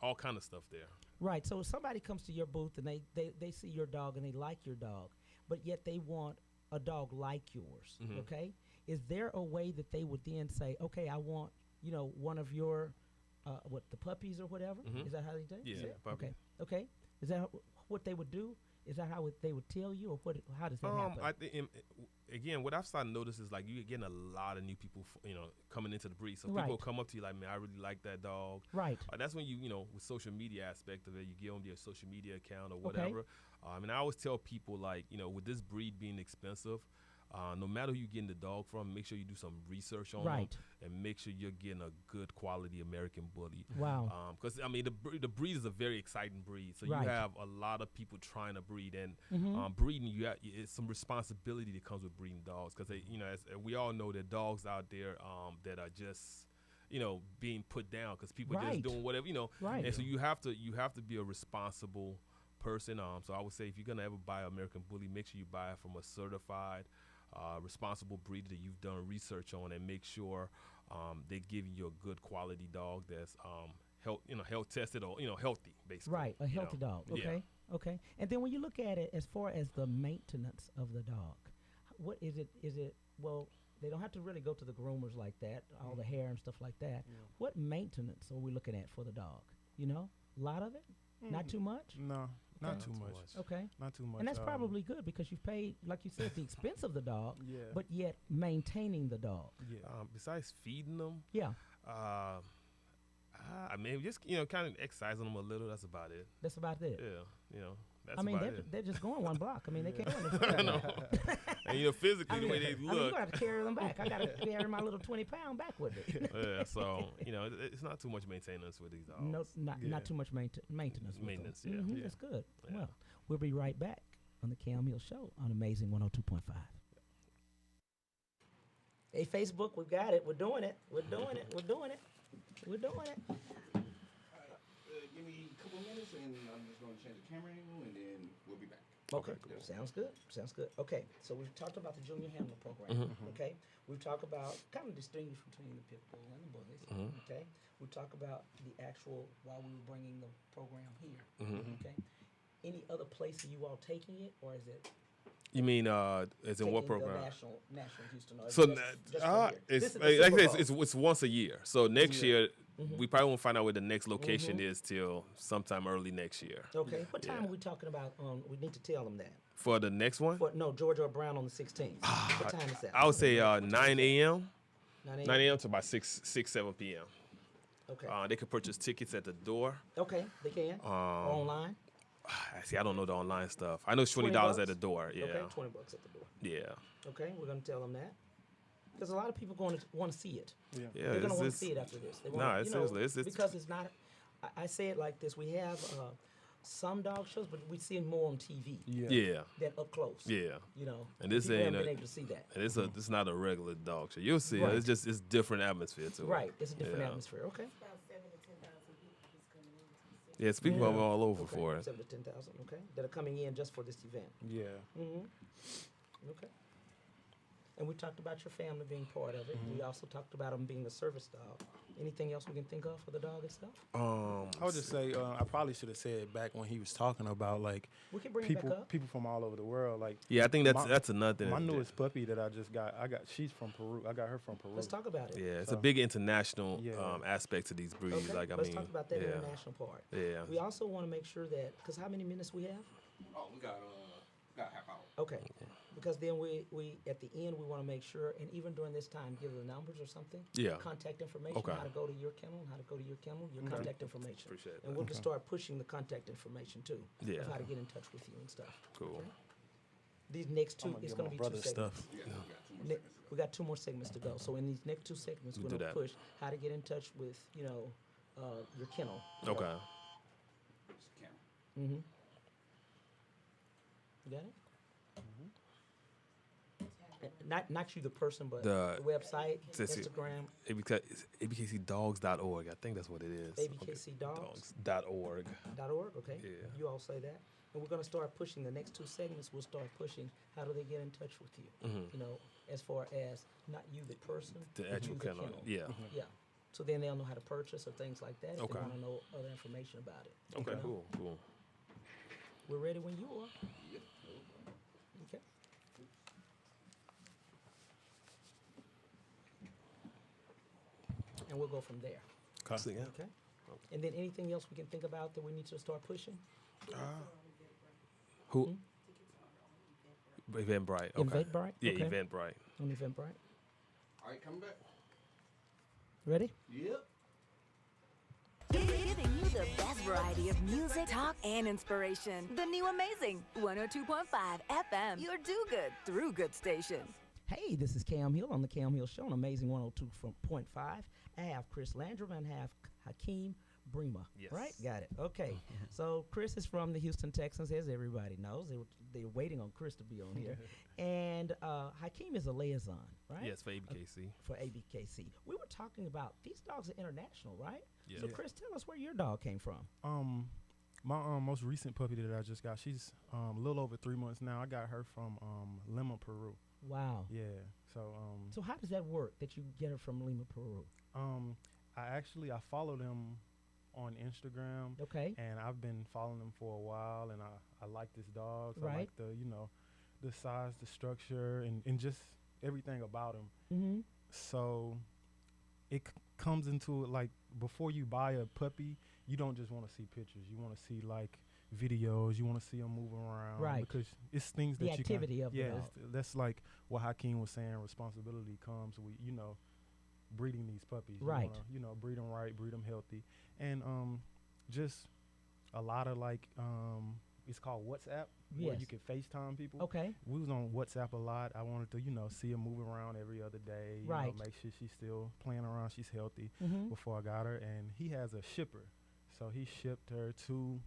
Speaker 2: all kind of stuff there.
Speaker 1: Right. So if somebody comes to your booth and they see your dog and they like your dog, but yet they want a dog like yours,
Speaker 2: Mhm.
Speaker 1: okay? Is there a way that they would then say, okay, I want, one of your, the puppies or whatever?
Speaker 2: Mhm.
Speaker 1: Is that how they do it?
Speaker 2: Yeah,
Speaker 1: Is it?
Speaker 2: puppy.
Speaker 1: Okay. Okay. Is that what they would do? Is that how they would tell you, or what? How does that happen?
Speaker 2: I think again, what I've started to notice is like you're getting a lot of new people, coming into the breed. So
Speaker 1: Right.
Speaker 2: people come up to you like, man, I really like that dog.
Speaker 1: Right.
Speaker 2: That's when with social media aspect of it, you give them their social media account or whatever. And I always tell people like, with this breed being expensive, no matter who you're getting the dog from, make sure you do some research on them and make sure you're getting a good quality American bully.
Speaker 1: Wow.
Speaker 2: Because, I mean, the breed is a very exciting breed. So you have a lot of people trying to breed. And breeding, it's some responsibility that comes with breeding dogs. Because, you know, as we all know, there are dogs out there that are just, you know, being put down because people are just doing whatever, you know. And so you have to be a responsible person. So I would say if you're going to ever buy an American bully, make sure you buy it from a certified responsible breeder that you've done research on, and make sure they're giving you a good quality dog that's health tested or healthy, basically.
Speaker 1: Right, a healthy dog. Okay, okay. And then when you look at it as far as the maintenance of the dog, what is it? Is it well? They don't have to really go to the groomers like that, all the hair and stuff like that. Yeah. What maintenance are we looking at for the dog? You know, a lot of it, not too much.
Speaker 4: No. Not too much.
Speaker 1: Okay.
Speaker 4: Not too much.
Speaker 1: And that's probably good because you've paid, like you said, the expense of the dog, but yet maintaining the dog.
Speaker 4: Yeah.
Speaker 2: Besides feeding them, I mean, just, you know, kind of exercising them a little. That's about it.
Speaker 1: That's about it.
Speaker 2: Yeah, you know. That's
Speaker 1: I mean, they're just going one block. I mean, they can't go
Speaker 2: and, you know, physically, the way they look.
Speaker 1: I mean, you got to carry them back. I got to carry my little 20-pound back with me.
Speaker 2: So, you know, it's not too much maintenance with these dogs.
Speaker 1: No, not too much maintenance.
Speaker 2: Maintenance,
Speaker 1: That's good. Yeah. Well, we'll be right back on the Cam Hill Show on Amazing 102.5. Hey, Facebook, we got it. We're doing it. We're doing it. We're doing it. We're doing it.
Speaker 3: Give me a couple minutes, and I'm just going to change the camera angle, and then we'll be back.
Speaker 1: Okay, cool. Sounds good. Sounds good. Okay, so we've talked about the Junior Handler program. Okay, we've talked about kind of distinguish between the pit bull and the bullies. Okay, we talk about the actual while we were bringing the program here. Okay, any other place are you all taking it, or is it?
Speaker 2: You mean as in what program?
Speaker 1: National Houston.
Speaker 2: So it's once a year. So next year we probably won't find out where the next location is till sometime early next year.
Speaker 1: Okay. What time are we talking about? We need to tell them that.
Speaker 2: For the next one?
Speaker 1: No, Georgia or Brown on the 16th. What time is that?
Speaker 2: I would say 9 a.m.
Speaker 1: 9
Speaker 2: a.m. to about 7 p.m.
Speaker 1: Okay.
Speaker 2: They can purchase tickets at the door.
Speaker 1: Okay, they can. Or online.
Speaker 2: See, I don't know the online stuff. I know it's $20 at the door. Yeah.
Speaker 1: Okay, $20 at the door.
Speaker 2: Yeah.
Speaker 1: Okay, we're gonna tell them that because a lot of people going to want to see it.
Speaker 2: Yeah.
Speaker 1: They're gonna want to see it after this.
Speaker 2: Seriously, it's
Speaker 1: because it's not. I say it like this: we have some dog shows, but we see more on TV.
Speaker 2: Yeah.
Speaker 1: Than up close.
Speaker 2: Yeah.
Speaker 1: You know.
Speaker 2: And this
Speaker 1: ain't
Speaker 2: ain't
Speaker 1: been able to see that.
Speaker 2: And it's not a regular dog show. You'll see. It's different atmosphere too.
Speaker 1: Right. It's a different atmosphere. Okay.
Speaker 2: Yeah, it's people all over for it.
Speaker 1: 7,000 to 10,000. Okay, that are coming in just for this event.
Speaker 4: Yeah.
Speaker 1: Okay. And we talked about your family being part of it. We also talked about them being a service dog. Anything else we can think of for the dog itself?
Speaker 4: I would just say I probably should have said back when he was talking about like
Speaker 1: we can bring
Speaker 4: people
Speaker 1: it back up.
Speaker 4: people from all over the world. Like
Speaker 2: I think that's another thing.
Speaker 4: My newest puppy that I got she's from Peru. I got her from Peru.
Speaker 1: Let's talk about it.
Speaker 2: Yeah, it's a big international aspect to these breeds.
Speaker 1: Okay,
Speaker 2: like
Speaker 1: let's talk about that international part.
Speaker 2: Yeah.
Speaker 1: We also want to make sure that because how many minutes we have?
Speaker 3: Oh, we got a half hour.
Speaker 1: Okay. Because then we at the end we want to make sure, and even during this time, give the numbers or something.
Speaker 2: Yeah.
Speaker 1: Contact information, how to go to your kennel, your contact information.
Speaker 2: Appreciate that.
Speaker 1: And we'll just start pushing the contact information too.
Speaker 2: Yeah.
Speaker 1: Of how to get in touch with you and stuff.
Speaker 2: Cool.
Speaker 1: Okay? These next two, it's going to be 2 segments.
Speaker 2: Stuff.
Speaker 1: We got 2 more segments to go. So in these next 2 segments, we're going to push how to get in touch with, your kennel.
Speaker 2: Okay.
Speaker 1: You got it? Not you, the person, but the website, Instagram.
Speaker 2: ABKCdogs.org. I think that's what it is.
Speaker 1: ABKCdogs.org. Okay.
Speaker 2: Yeah.
Speaker 1: You all say that. And we're going to start pushing the next 2 segments. We'll start pushing how do they get in touch with you, as far as not you, the person,
Speaker 2: the actual kennel. Yeah.
Speaker 1: Yeah. So then they'll know how to purchase or things like that if they want to know other information about it.
Speaker 2: Okay, cool.
Speaker 1: We're ready when you are. Okay. And we'll go from there.
Speaker 2: Okay.
Speaker 1: And then anything else we can think about that we need to start pushing?
Speaker 2: Who? Eventbrite. Okay.
Speaker 1: Eventbrite?
Speaker 2: Yeah,
Speaker 1: okay.
Speaker 2: Eventbrite.
Speaker 1: On Eventbrite.
Speaker 3: All right, coming back.
Speaker 1: Ready?
Speaker 3: Yep.
Speaker 5: Giving you The best variety of music, talk, and inspiration. The new amazing 102.5 FM, your do-good through good station.
Speaker 1: Hey, this is Cam Hill on the Cam Hill Show on Amazing 102.5. I have Chris Landrum and have Hakeem Brema.
Speaker 2: Yes.
Speaker 1: Right? Got it. Okay. So Chris is from the Houston Texans, as everybody knows. They're waiting on Chris to be on here. And Hakeem is a liaison, right?
Speaker 2: Yes, for ABKC.
Speaker 1: For ABKC. We were talking about these dogs are international, right?
Speaker 2: Yeah.
Speaker 1: So Chris, tell us where your dog came from.
Speaker 4: My most recent puppy that I just got, she's a little over 3 months now. I got her from Lima, Peru.
Speaker 1: Wow.
Speaker 4: Yeah. So
Speaker 1: So how does that work that you get her from Lima, Peru?
Speaker 4: I follow them on Instagram.
Speaker 1: Okay.
Speaker 4: And I've been following them for a while, and I like this dog. So
Speaker 1: Right.
Speaker 4: I like the size, the structure, and just everything about him.
Speaker 1: Mm-hmm.
Speaker 4: So it comes into it, like, before you buy a puppy, you don't just want to see pictures. You want to see, like, videos. You want to see them move around.
Speaker 1: Right.
Speaker 4: Because it's things
Speaker 1: The
Speaker 4: that you can.
Speaker 1: activity of the
Speaker 4: Yeah,
Speaker 1: dog.
Speaker 4: that's like what Hakeem was saying. Responsibility comes with, breeding these puppies.
Speaker 1: Right.
Speaker 4: You wanna, breed them right, breed them healthy. And just a lot of, like, it's called WhatsApp, where
Speaker 1: Yes.
Speaker 4: you can FaceTime people.
Speaker 1: Okay.
Speaker 4: We was on WhatsApp a lot. I wanted to, see her move around every other day.
Speaker 1: Right.
Speaker 4: Make sure she's still playing around, she's healthy
Speaker 1: Mm-hmm.
Speaker 4: before I got her. And he has a shipper. So he shipped her to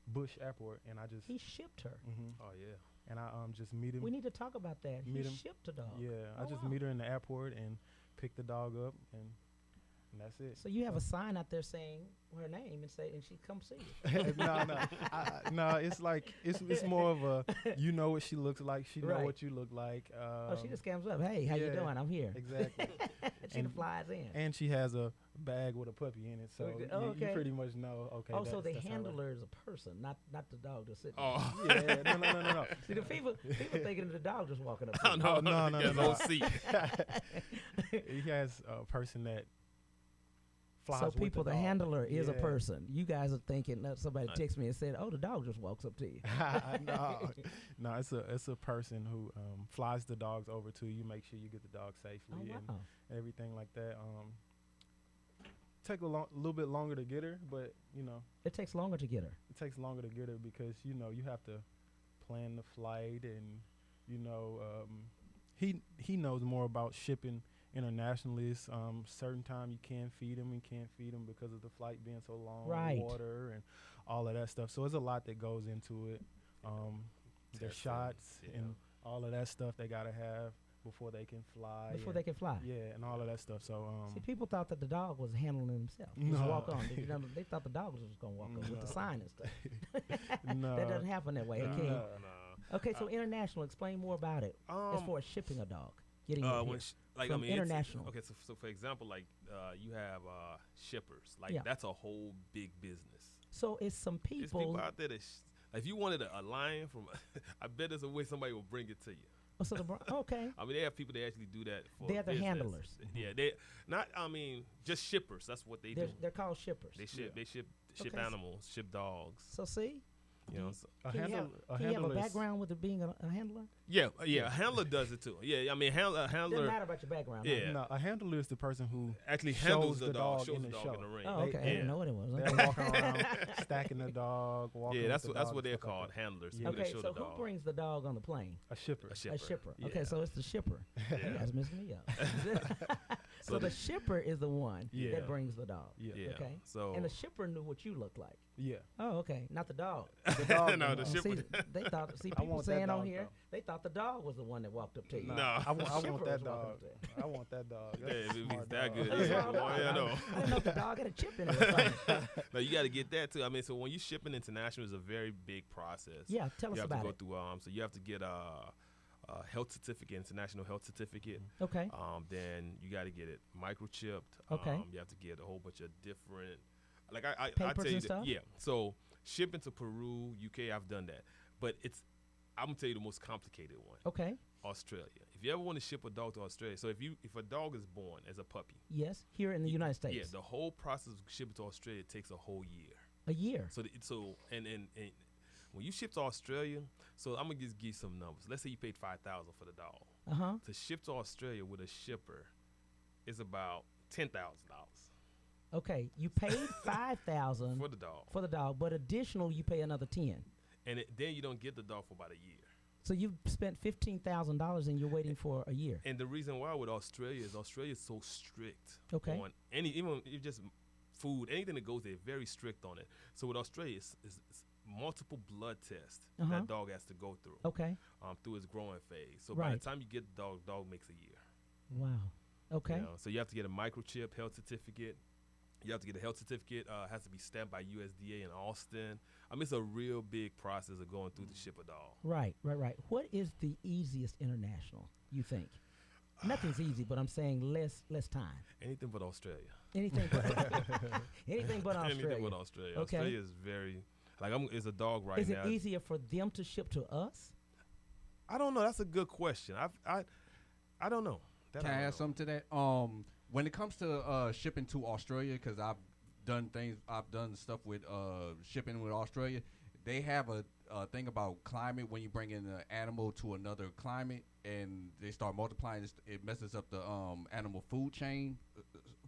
Speaker 4: Bush Airport, and I just
Speaker 1: He shipped her.
Speaker 2: Oh, yeah.
Speaker 4: and I just meet him.
Speaker 1: We need to talk about that.
Speaker 4: Meet
Speaker 1: He
Speaker 4: him.
Speaker 1: shipped a dog.
Speaker 4: Yeah, I
Speaker 1: Oh,
Speaker 4: just
Speaker 1: wow.
Speaker 4: meet her in the airport and pick the dog up, and that's it.
Speaker 1: So you have a sign out there saying her name and she come see you.
Speaker 4: No, it's like it's more of a, you know what she looks like, she know
Speaker 1: Right.
Speaker 4: what you look like.
Speaker 1: Oh, she just comes up. Hey, how you
Speaker 4: yeah,
Speaker 1: doing? I'm here.
Speaker 4: Exactly.
Speaker 1: She
Speaker 4: and-
Speaker 1: flies in.
Speaker 4: And she has a bag with a puppy in it, so
Speaker 1: Okay.
Speaker 4: you,
Speaker 1: Oh,
Speaker 4: you
Speaker 1: okay.
Speaker 4: pretty much know. Okay.
Speaker 1: Oh, so the
Speaker 4: that's how I-
Speaker 1: handler is a person, not the dog just sitting.
Speaker 2: Oh.
Speaker 4: Yeah, no.
Speaker 1: See, the people thinking the dog just walking up.
Speaker 2: Oh,
Speaker 1: to you.
Speaker 2: no,
Speaker 4: no,
Speaker 2: He has
Speaker 4: no.
Speaker 2: no seat.
Speaker 4: He has a person that flies
Speaker 1: So
Speaker 4: with
Speaker 1: people, the
Speaker 4: dog.
Speaker 1: handler is a
Speaker 4: Yeah.
Speaker 1: person. You guys are thinking that somebody texted me and said, "Oh, the dog just walks up to you."
Speaker 4: No, it's a person who flies the dogs over to you, make sure you get the dog safely
Speaker 1: Oh,
Speaker 4: and
Speaker 1: wow.
Speaker 4: everything like that. Take a little bit longer to get her, but
Speaker 1: It takes longer to get her.
Speaker 4: it takes longer to get her because you have to plan the flight, and he knows more about shipping internationally. It's, certain time you can't feed him because of the flight being so long,
Speaker 1: Right.
Speaker 4: water and all of that stuff. So there's a lot that goes into it. Their
Speaker 2: Testing,
Speaker 4: shots
Speaker 2: yeah.
Speaker 4: and all of that stuff they gotta have before they can fly.
Speaker 1: Before
Speaker 4: and
Speaker 1: they can fly.
Speaker 4: yeah, and all of that stuff. So
Speaker 1: See, people thought that the dog was handling himself. Just
Speaker 4: No.
Speaker 1: walk on. They thought the dog was just going to walk on with the
Speaker 4: No.
Speaker 1: sign and stuff.
Speaker 4: no,
Speaker 1: That doesn't happen that way.
Speaker 4: No.
Speaker 1: Okay.
Speaker 2: Nah.
Speaker 1: Okay, so international, explain more about it as far as shipping a dog. Getting it here. From
Speaker 2: it's-
Speaker 1: international.
Speaker 2: Okay, so for example, like you have shippers. Like
Speaker 1: Yeah.
Speaker 2: that's a whole big business.
Speaker 1: So it's some
Speaker 2: There's people
Speaker 1: people.
Speaker 2: out there that, like, if you wanted a lion from, I bet there's a way somebody will bring it to you.
Speaker 1: Oh, so okay.
Speaker 2: I mean, they have people that actually do that for
Speaker 1: They're the
Speaker 2: business.
Speaker 1: handlers.
Speaker 2: Yeah, they not. I mean, just shippers. That's what they do.
Speaker 1: They're called shippers.
Speaker 2: They ship. They ship
Speaker 1: Okay.
Speaker 2: animals. Ship dogs.
Speaker 1: So see,
Speaker 2: You know. So,
Speaker 4: a
Speaker 1: can you have,
Speaker 4: handler.
Speaker 1: can you have a
Speaker 4: handler is-
Speaker 1: background with it being a handler?
Speaker 2: yeah. A handler does it too. Yeah. I mean,
Speaker 1: Doesn't
Speaker 2: handler
Speaker 1: matter about your background.
Speaker 2: Yeah.
Speaker 4: No, a handler is the person who
Speaker 2: actually
Speaker 4: shows
Speaker 2: handles
Speaker 4: the
Speaker 2: the dog.
Speaker 4: dog
Speaker 2: Shows
Speaker 4: in
Speaker 2: the
Speaker 4: the
Speaker 2: dog
Speaker 4: show.
Speaker 2: in the ring.
Speaker 1: Oh, okay. I didn't know what it was.
Speaker 4: they're
Speaker 1: Okay.
Speaker 4: walking around stacking the dog. Walking
Speaker 2: Yeah, that's
Speaker 4: with
Speaker 2: what
Speaker 4: the dog,
Speaker 2: they're
Speaker 4: stuff like
Speaker 2: called.
Speaker 4: that.
Speaker 2: Handlers.
Speaker 4: Yeah.
Speaker 2: People that
Speaker 1: Okay,
Speaker 2: show
Speaker 1: so
Speaker 2: the
Speaker 1: who
Speaker 2: dog.
Speaker 1: brings the dog on the plane?
Speaker 4: A shipper.
Speaker 2: A shipper.
Speaker 1: A shipper.
Speaker 2: Yeah.
Speaker 1: Okay, so it's the shipper. You guys missed me up. So
Speaker 2: So
Speaker 1: the
Speaker 2: the-
Speaker 1: shipper is the one
Speaker 2: Yeah.
Speaker 1: that brings the dog.
Speaker 4: Yeah.
Speaker 2: Yeah.
Speaker 1: Okay.
Speaker 2: So
Speaker 1: And the shipper knew what you looked like.
Speaker 4: Yeah.
Speaker 1: Oh, okay. Not the dog.
Speaker 4: The dog.
Speaker 2: No,
Speaker 4: knows.
Speaker 2: the
Speaker 1: Oh,
Speaker 2: shipper.
Speaker 1: see, they thought. See,
Speaker 4: I
Speaker 1: people
Speaker 4: want that
Speaker 1: saying on
Speaker 4: dog,
Speaker 1: here,
Speaker 4: though.
Speaker 1: they thought the dog was the one that walked up to you.
Speaker 2: No.
Speaker 4: I want
Speaker 1: Shipper
Speaker 4: that
Speaker 1: was walking
Speaker 4: dog.
Speaker 1: up there.
Speaker 4: I want that dog.
Speaker 2: Yeah,
Speaker 4: That's a
Speaker 2: if it's
Speaker 4: smart
Speaker 2: that
Speaker 4: dog.
Speaker 2: good.
Speaker 1: That's
Speaker 2: Yeah,
Speaker 1: what I'm
Speaker 2: yeah, I know.
Speaker 1: I didn't know if the dog had a chip in it or something.
Speaker 2: No, you got to get that too. I mean, so when you shipping international, is a very big process.
Speaker 1: Yeah, tell us
Speaker 2: you have
Speaker 1: about
Speaker 2: to go
Speaker 1: it.
Speaker 2: through. So you have to get a health certificate, international health certificate.
Speaker 1: Okay.
Speaker 2: Then you got to get it microchipped.
Speaker 1: Okay.
Speaker 2: You have to get a whole bunch of different, like I
Speaker 1: Papers
Speaker 2: tell you
Speaker 1: and
Speaker 2: that,
Speaker 1: stuff?
Speaker 2: yeah. So shipping to Peru, UK, I've done that, but I'm gonna tell you the most complicated one.
Speaker 1: Okay.
Speaker 2: Australia. If you ever want to ship a dog to Australia, so if a dog is born as a puppy,
Speaker 1: Yes, here in the United States.
Speaker 2: yeah, the whole process of shipping to Australia takes a whole year.
Speaker 1: A year.
Speaker 2: So and when you ship to Australia, so I'm gonna just give you some numbers. Let's say you paid $5,000 for the dog.
Speaker 1: Uh-huh.
Speaker 2: To ship to Australia with a shipper is about $10,000.
Speaker 1: Okay, you paid $5,000
Speaker 2: for the dog.
Speaker 1: For the dog, but additional, you pay another $10,000.
Speaker 2: And then you don't get the dog for about a year.
Speaker 1: So you've spent $15,000 and you're waiting for a year.
Speaker 2: And the reason why with Australia is so strict.
Speaker 1: Okay.
Speaker 2: On even if just food, anything that goes there, very strict on it. So with Australia, it's multiple blood tests that dog has to go through.
Speaker 1: Okay.
Speaker 2: Through its growing phase. So by the time you get the dog makes a year.
Speaker 1: Wow. Okay.
Speaker 2: So you have to get a microchip health certificate. You have to get a health certificate. Has to be stamped by USDA in Austin. I mean, it's a real big process of going through to ship a dog.
Speaker 1: Right. What is the easiest international, you think? Nothing's easy, but I'm saying less time.
Speaker 2: Anything but Australia.
Speaker 1: Anything but Australia.
Speaker 2: Anything but Australia.
Speaker 1: Okay.
Speaker 2: Australia is very, it's a dog right now.
Speaker 1: Is it easier for them to ship to us?
Speaker 2: I don't know. That's a good question. I don't know.
Speaker 6: Can I add something to that? When it comes to shipping to Australia, because I've done stuff with shipping with Australia. They have a thing about climate. When you bring in an animal to another climate and they start multiplying, it messes up the animal food chain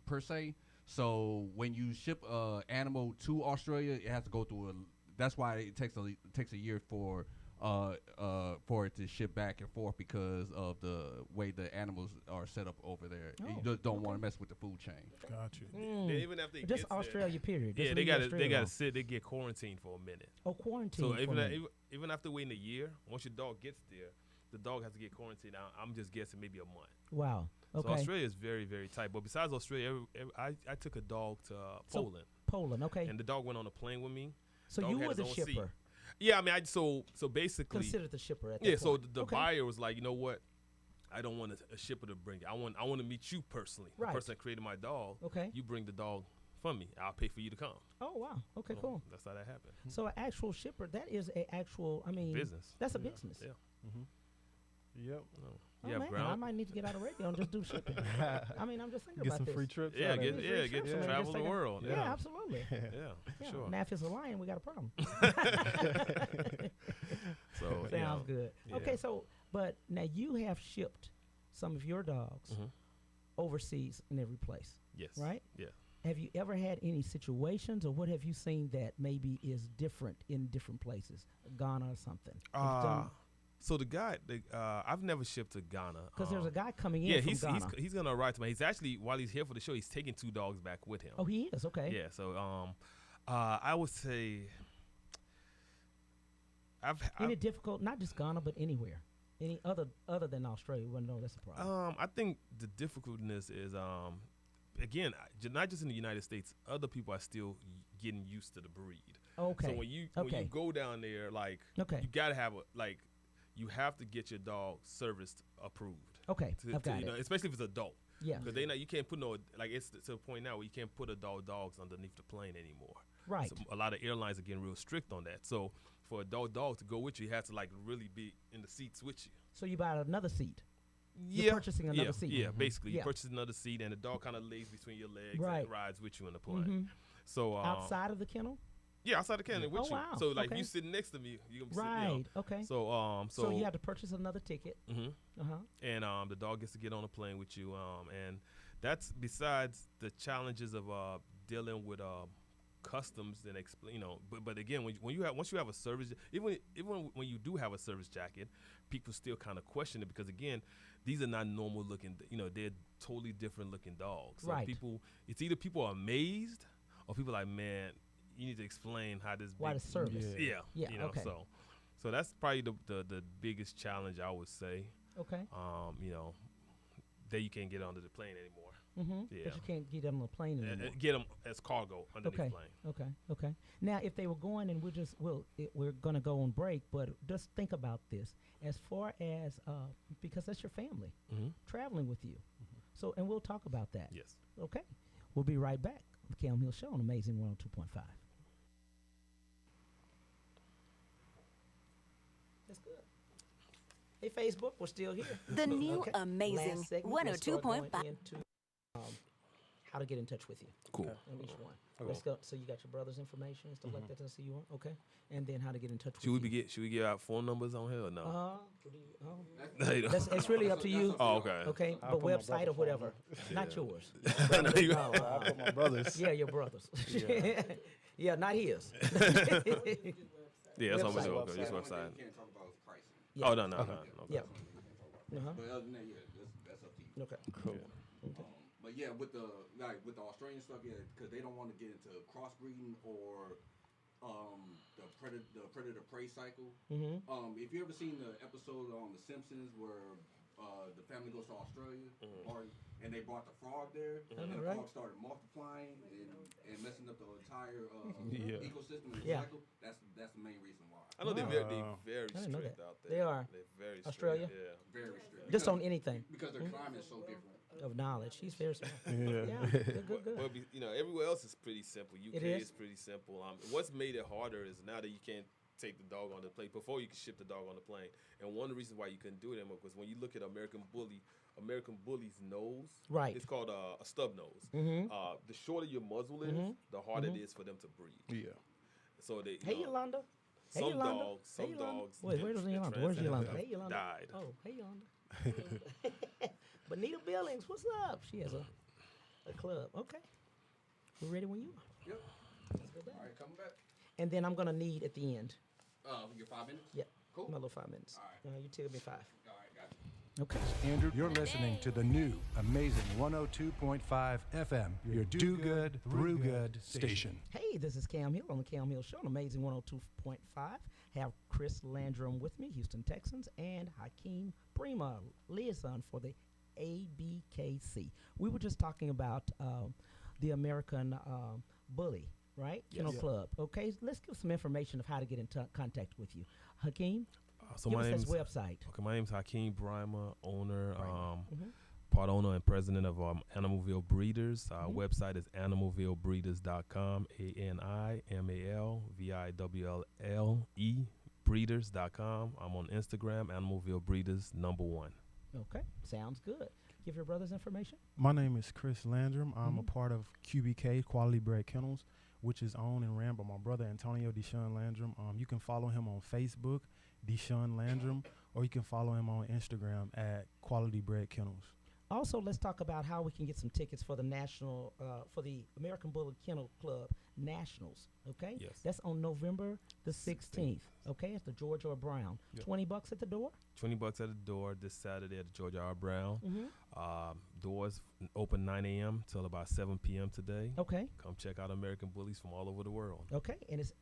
Speaker 6: per se. So when you ship an animal to Australia, it has to go through that's why it takes a year for it to ship back and forth, because of the way the animals are set up over there. You just don't want to mess with the food chain.
Speaker 4: Got you.
Speaker 2: Even after they
Speaker 1: just Australia, period.
Speaker 2: Yeah, they gotta sit. They get quarantined for a minute.
Speaker 1: Oh, quarantine.
Speaker 2: So even after waiting a year, once your dog gets there, the dog has to get quarantined. I'm just guessing maybe a month.
Speaker 1: Wow. Okay.
Speaker 2: So Australia is very, very tight. But besides Australia, I took a dog to Poland.
Speaker 1: Poland, okay.
Speaker 2: And the dog went on a plane with me.
Speaker 1: So you were the shipper.
Speaker 2: Seat. Yeah, I mean, so basically
Speaker 1: considered the shipper at that point.
Speaker 2: So the buyer was like, you know what? I don't want a shipper to bring it. I want to meet you personally.
Speaker 1: Right.
Speaker 2: The person that created my dog.
Speaker 1: Okay.
Speaker 2: You bring the dog from me. I'll pay for you to come.
Speaker 1: Oh wow. Okay, cool.
Speaker 2: That's how that happened.
Speaker 1: So an actual shipper, that is a actual. I mean,
Speaker 2: business.
Speaker 1: That's a business.
Speaker 2: Yeah.
Speaker 4: Mm-hmm. Yep.
Speaker 1: Oh, man, I might need to get out of radio and just do shipping. I mean, I'm just thinking about this.
Speaker 4: Get some free trips.
Speaker 2: Yeah, get to travel the world.
Speaker 1: Yeah, absolutely.
Speaker 2: Yeah, sure.
Speaker 1: Now if it's a lion, we got a problem.
Speaker 2: So
Speaker 1: sounds good. Yeah. Okay, so but now you have shipped some of your dogs overseas in every place.
Speaker 2: Yes.
Speaker 1: Right?
Speaker 2: Yeah.
Speaker 1: Have you ever had any situations, or what have you seen that maybe is different in different places, Ghana or something?
Speaker 2: So the guy, I've never shipped to Ghana.
Speaker 1: Because there's a guy coming in from Ghana.
Speaker 2: He's going to arrive tomorrow. He's actually, while he's here for the show, he's taking 2 dogs back with him.
Speaker 1: Oh, he is? Okay.
Speaker 2: Yeah, so I would say
Speaker 1: Any difficult, not just Ghana, but anywhere? Any other than Australia? Well, no, that's a problem.
Speaker 2: I think the difficultness is, again, not just in the United States, other people are still getting used to the breed.
Speaker 1: Okay.
Speaker 2: So when you go down there, you got to have you have to get your dog serviced approved.
Speaker 1: Okay, I've got it.
Speaker 2: Especially if it's adult.
Speaker 1: Yeah.
Speaker 2: Because you can't put it's to the point now where you can't put adult dogs underneath the plane anymore.
Speaker 1: Right.
Speaker 2: So a lot of airlines are getting real strict on that. So for adult dog to go with you, you have to really be in the seats with you.
Speaker 1: So you buy another seat.
Speaker 2: Yeah.
Speaker 1: You're purchasing another seat.
Speaker 2: Yeah, basically. You purchase another seat, and the dog kind of lays between your legs and rides with you in the plane.
Speaker 1: Mm-hmm.
Speaker 2: So
Speaker 1: outside of the kennel?
Speaker 2: Yeah, outside the kennel with you.
Speaker 1: Wow.
Speaker 2: So if you sit next to me, you're gonna be sitting.
Speaker 1: Okay.
Speaker 2: So
Speaker 1: you have to purchase another ticket.
Speaker 2: Mm-hmm. And the dog gets to get on a plane with you. And that's besides the challenges of dealing with customs and explain. But again, once you have a service, even when you do have a service jacket, people still kind of question it, because again, these are not normal looking. They're totally different looking dogs. So it's either people are amazed or people are like, man, you need to explain how this.
Speaker 1: Why the service?
Speaker 2: Yeah. Okay. So that's probably the biggest challenge, I would say.
Speaker 1: Okay.
Speaker 2: That you can't get onto the plane anymore.
Speaker 1: Mm-hmm. Yeah. But you can't get them on the plane anymore.
Speaker 2: Get them as cargo underneath the plane.
Speaker 1: Okay. Now, if they were going, and we're going to go on break, but just think about this as far as because that's your family traveling with you. So, and we'll talk about that.
Speaker 2: Yes.
Speaker 1: Okay. We'll be right back. The Cam Hill Show on Amazing 102.5. That's good. Hey, Facebook, we're still here.
Speaker 5: The new Amazing 102.5.
Speaker 1: how to get in touch with you.
Speaker 2: Cool.
Speaker 1: On each one.
Speaker 2: Okay.
Speaker 1: Let's go. So you got your brother's information and stuff like that. I see you on. Okay. And then how to get in touch
Speaker 2: Should
Speaker 1: with you.
Speaker 2: Should we give out phone numbers on here or no?
Speaker 1: It's really up to you.
Speaker 2: Oh, okay.
Speaker 1: Okay,
Speaker 4: I'll
Speaker 1: but
Speaker 4: put my
Speaker 1: website
Speaker 4: brother's
Speaker 1: or whatever.
Speaker 2: Yeah.
Speaker 1: Not yours.
Speaker 2: You-
Speaker 4: I put my brothers.
Speaker 1: Yeah, your brother's. Yeah, not his.
Speaker 2: Yeah, that's what I'm
Speaker 1: Website.
Speaker 2: gonna do. Okay, just
Speaker 3: Only
Speaker 2: website.
Speaker 3: thing you can't talk about is pricing.
Speaker 1: Yeah.
Speaker 2: Oh, no.
Speaker 1: Yeah.
Speaker 3: But
Speaker 1: Uh-huh.
Speaker 3: other than that, yeah, that's up to you.
Speaker 1: Okay.
Speaker 4: Cool.
Speaker 3: But yeah, with the Australian stuff, yeah, because they don't want to get into crossbreeding or the predator prey cycle.
Speaker 1: Mm-hmm.
Speaker 3: If you ever seen the episode on The Simpsons where the family goes to Australia and they brought the frog there, and the
Speaker 1: right.
Speaker 3: frog started multiplying and messing up the entire
Speaker 4: Yeah.
Speaker 3: ecosystem and
Speaker 1: Yeah.
Speaker 3: cycle, that's the main reason why.
Speaker 2: I know they're
Speaker 1: Wow.
Speaker 2: very
Speaker 1: I didn't know
Speaker 2: strict
Speaker 1: that.
Speaker 2: out there.
Speaker 1: They are.
Speaker 2: They're very strict.
Speaker 1: Australia?
Speaker 2: Yeah.
Speaker 3: Very strict.
Speaker 1: Just on anything
Speaker 3: Because their climate is so different.
Speaker 1: of knowledge. He's very smart.
Speaker 4: Yeah.
Speaker 1: Yeah. Good.
Speaker 2: But everywhere else is pretty simple. UK
Speaker 1: It is.
Speaker 2: is pretty simple. What's made it harder is now that you can't take the dog on the plane. Before you could ship the dog on the plane, and one of the reasons why you couldn't do it anymore was when you look at American Bully's nose.
Speaker 1: Right.
Speaker 2: It's called a stub nose.
Speaker 1: Mm-hmm.
Speaker 2: The shorter your muzzle is, the harder it is for them to breed.
Speaker 4: Yeah.
Speaker 2: So they.
Speaker 1: Hey, Yolanda. Hey,
Speaker 2: Some
Speaker 1: Yolanda.
Speaker 2: dogs.
Speaker 1: Hey,
Speaker 2: Some
Speaker 1: Yolanda.
Speaker 2: dogs.
Speaker 1: Wait, where's
Speaker 2: get
Speaker 1: Yolanda? Where's Yolanda? Hey, Yolanda.
Speaker 2: Died.
Speaker 1: Oh, hey, Yolanda. Bonita Billings, what's up? She has a club. Okay. We're ready when you are.
Speaker 3: Yep.
Speaker 1: Let's go down.
Speaker 3: All right, coming back.
Speaker 1: And then I'm going to need at the end.
Speaker 3: Your 5 minutes?
Speaker 1: Yep.
Speaker 3: Cool.
Speaker 1: My little 5 minutes.
Speaker 3: All right.
Speaker 1: You tell me 5.
Speaker 3: All right, got you.
Speaker 1: Okay.
Speaker 7: Andrew, you're listening to the new, amazing 102.5 FM, your do good, through good station.
Speaker 1: Hey, this is Cam Hill on the Cam Hill Show on Amazing 102.5. Have Chris Landrum with me, Houston Texans, and Hakeem Prima, liaison for the ABKC. We were just talking about the American Bully, right? Kennel Club. Okay, let's give some information of how to get in contact with you. Hakeem,
Speaker 2: So
Speaker 1: give
Speaker 2: my
Speaker 1: us
Speaker 2: name's
Speaker 1: his website.
Speaker 2: Okay, my name's Hakeem Brima, owner, part owner and president of Animalville Breeders. Our website is animalvillebreeders.com, ANIMALVIWLLE breeders.com. I'm on Instagram, Animalville Breeders #1.
Speaker 1: Okay, sounds good. Give your brother's information.
Speaker 4: My name is Chris Landrum. I'm a part of QBK Quality Bred Kennels, which is owned and ran by my brother Antonio Deshawn Landrum. You can follow him on Facebook, Deshawn Landrum, or you can follow him on Instagram at Quality Bred Kennels.
Speaker 1: Also, let's talk about how we can get some tickets for the for the American Bully Kennel Club Nationals. Okay,
Speaker 2: Yes.
Speaker 1: that's on November the 16th. Okay, at the George R. Brown.
Speaker 4: Yep.
Speaker 1: $20 at the door.
Speaker 2: $20 at the door this Saturday at the George R. Brown.
Speaker 1: Mm-hmm.
Speaker 2: Doors open 9 a.m. till about 7 p.m. today.
Speaker 1: Okay.
Speaker 2: Come check out American Bullies from all over the world.
Speaker 1: Okay, and it's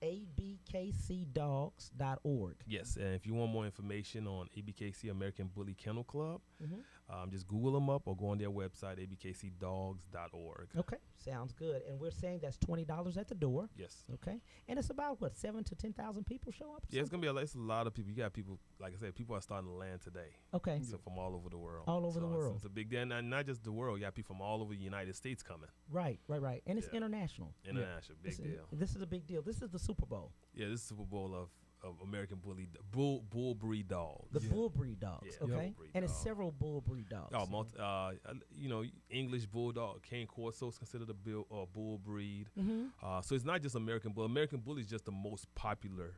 Speaker 1: abkcdogs.org.
Speaker 2: Yes, and if you want more information on ABKC American Bully Kennel Club,
Speaker 1: Mm-hmm.
Speaker 2: just Google them up or go on their website, abkcdogs.org.
Speaker 1: Okay, sounds good. And we're saying that's $20 at the door.
Speaker 2: Yes.
Speaker 1: Okay, and it's about what 7,000 to 10,000 people show up.
Speaker 2: Yeah, it's gonna be it's a lot of people. You got people, like I said, people are starting to land today.
Speaker 1: Okay,
Speaker 2: So from all over the world.
Speaker 1: All over the world.
Speaker 2: It's a big deal. Not just the world. You got people from all over the United States coming.
Speaker 1: right, and it's
Speaker 2: Yeah.
Speaker 1: international.
Speaker 2: International, big deal.
Speaker 1: This is a big deal. This is the Super Bowl.
Speaker 2: Yeah, this is Super Bowl of American Bully bull breed dogs.
Speaker 1: The bull breed dogs,
Speaker 2: Yeah,
Speaker 1: okay?
Speaker 2: bull breed
Speaker 1: And it's
Speaker 2: dog.
Speaker 1: several bull breed dogs.
Speaker 2: Oh, English bulldog, Cane Corso is considered a bull breed.
Speaker 1: Mm-hmm.
Speaker 2: So it's not just American Bull. American Bull is just the most popular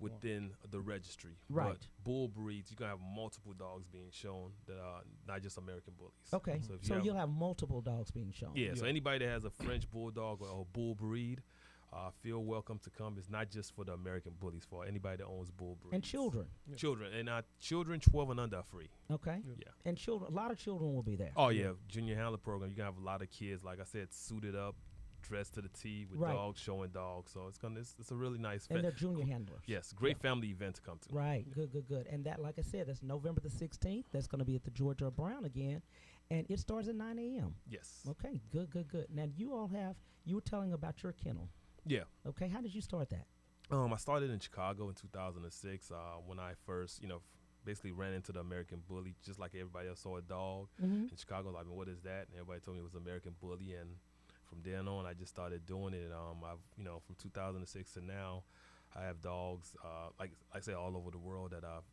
Speaker 2: within the registry.
Speaker 1: Right.
Speaker 2: But bull breeds, you're going to have multiple dogs being shown that are not just American Bullies.
Speaker 1: Okay,
Speaker 2: So, if
Speaker 1: so
Speaker 2: you
Speaker 1: you'll have multiple dogs being shown.
Speaker 2: Yeah, so anybody that has a French bulldog or a bull breed, feel welcome to come. It's not just for the American Bullies, for anybody that owns bull breeds.
Speaker 1: And children,
Speaker 2: Children. And children 12 and under are free.
Speaker 1: okay?
Speaker 2: Yeah.
Speaker 1: And children, a lot of children will be there.
Speaker 2: Oh, yeah. Junior handler program. You can have a lot of kids, like I said, suited up, dressed to the T with
Speaker 1: Right.
Speaker 2: dogs, showing dogs. So it's a really nice
Speaker 1: And
Speaker 2: fa-
Speaker 1: they're junior handlers.
Speaker 2: Yes, great family event to come to.
Speaker 1: Right, good. And that, like I said, that's November the 16th. That's going to be at the George R. Brown again. And it starts at 9 a.m.
Speaker 2: Yes.
Speaker 1: Okay, good. Now, you were telling about your kennel.
Speaker 2: Yeah.
Speaker 1: Okay, how did you start that?
Speaker 2: I started in Chicago in 2006 when I first, basically ran into the American Bully, just like everybody else saw a dog
Speaker 1: Mm-hmm.
Speaker 2: in Chicago. Like, what is that? And everybody told me it was American Bully, and from then on, I just started doing it. I've, from 2006 to now, I have dogs, like I say, all over the world that I've,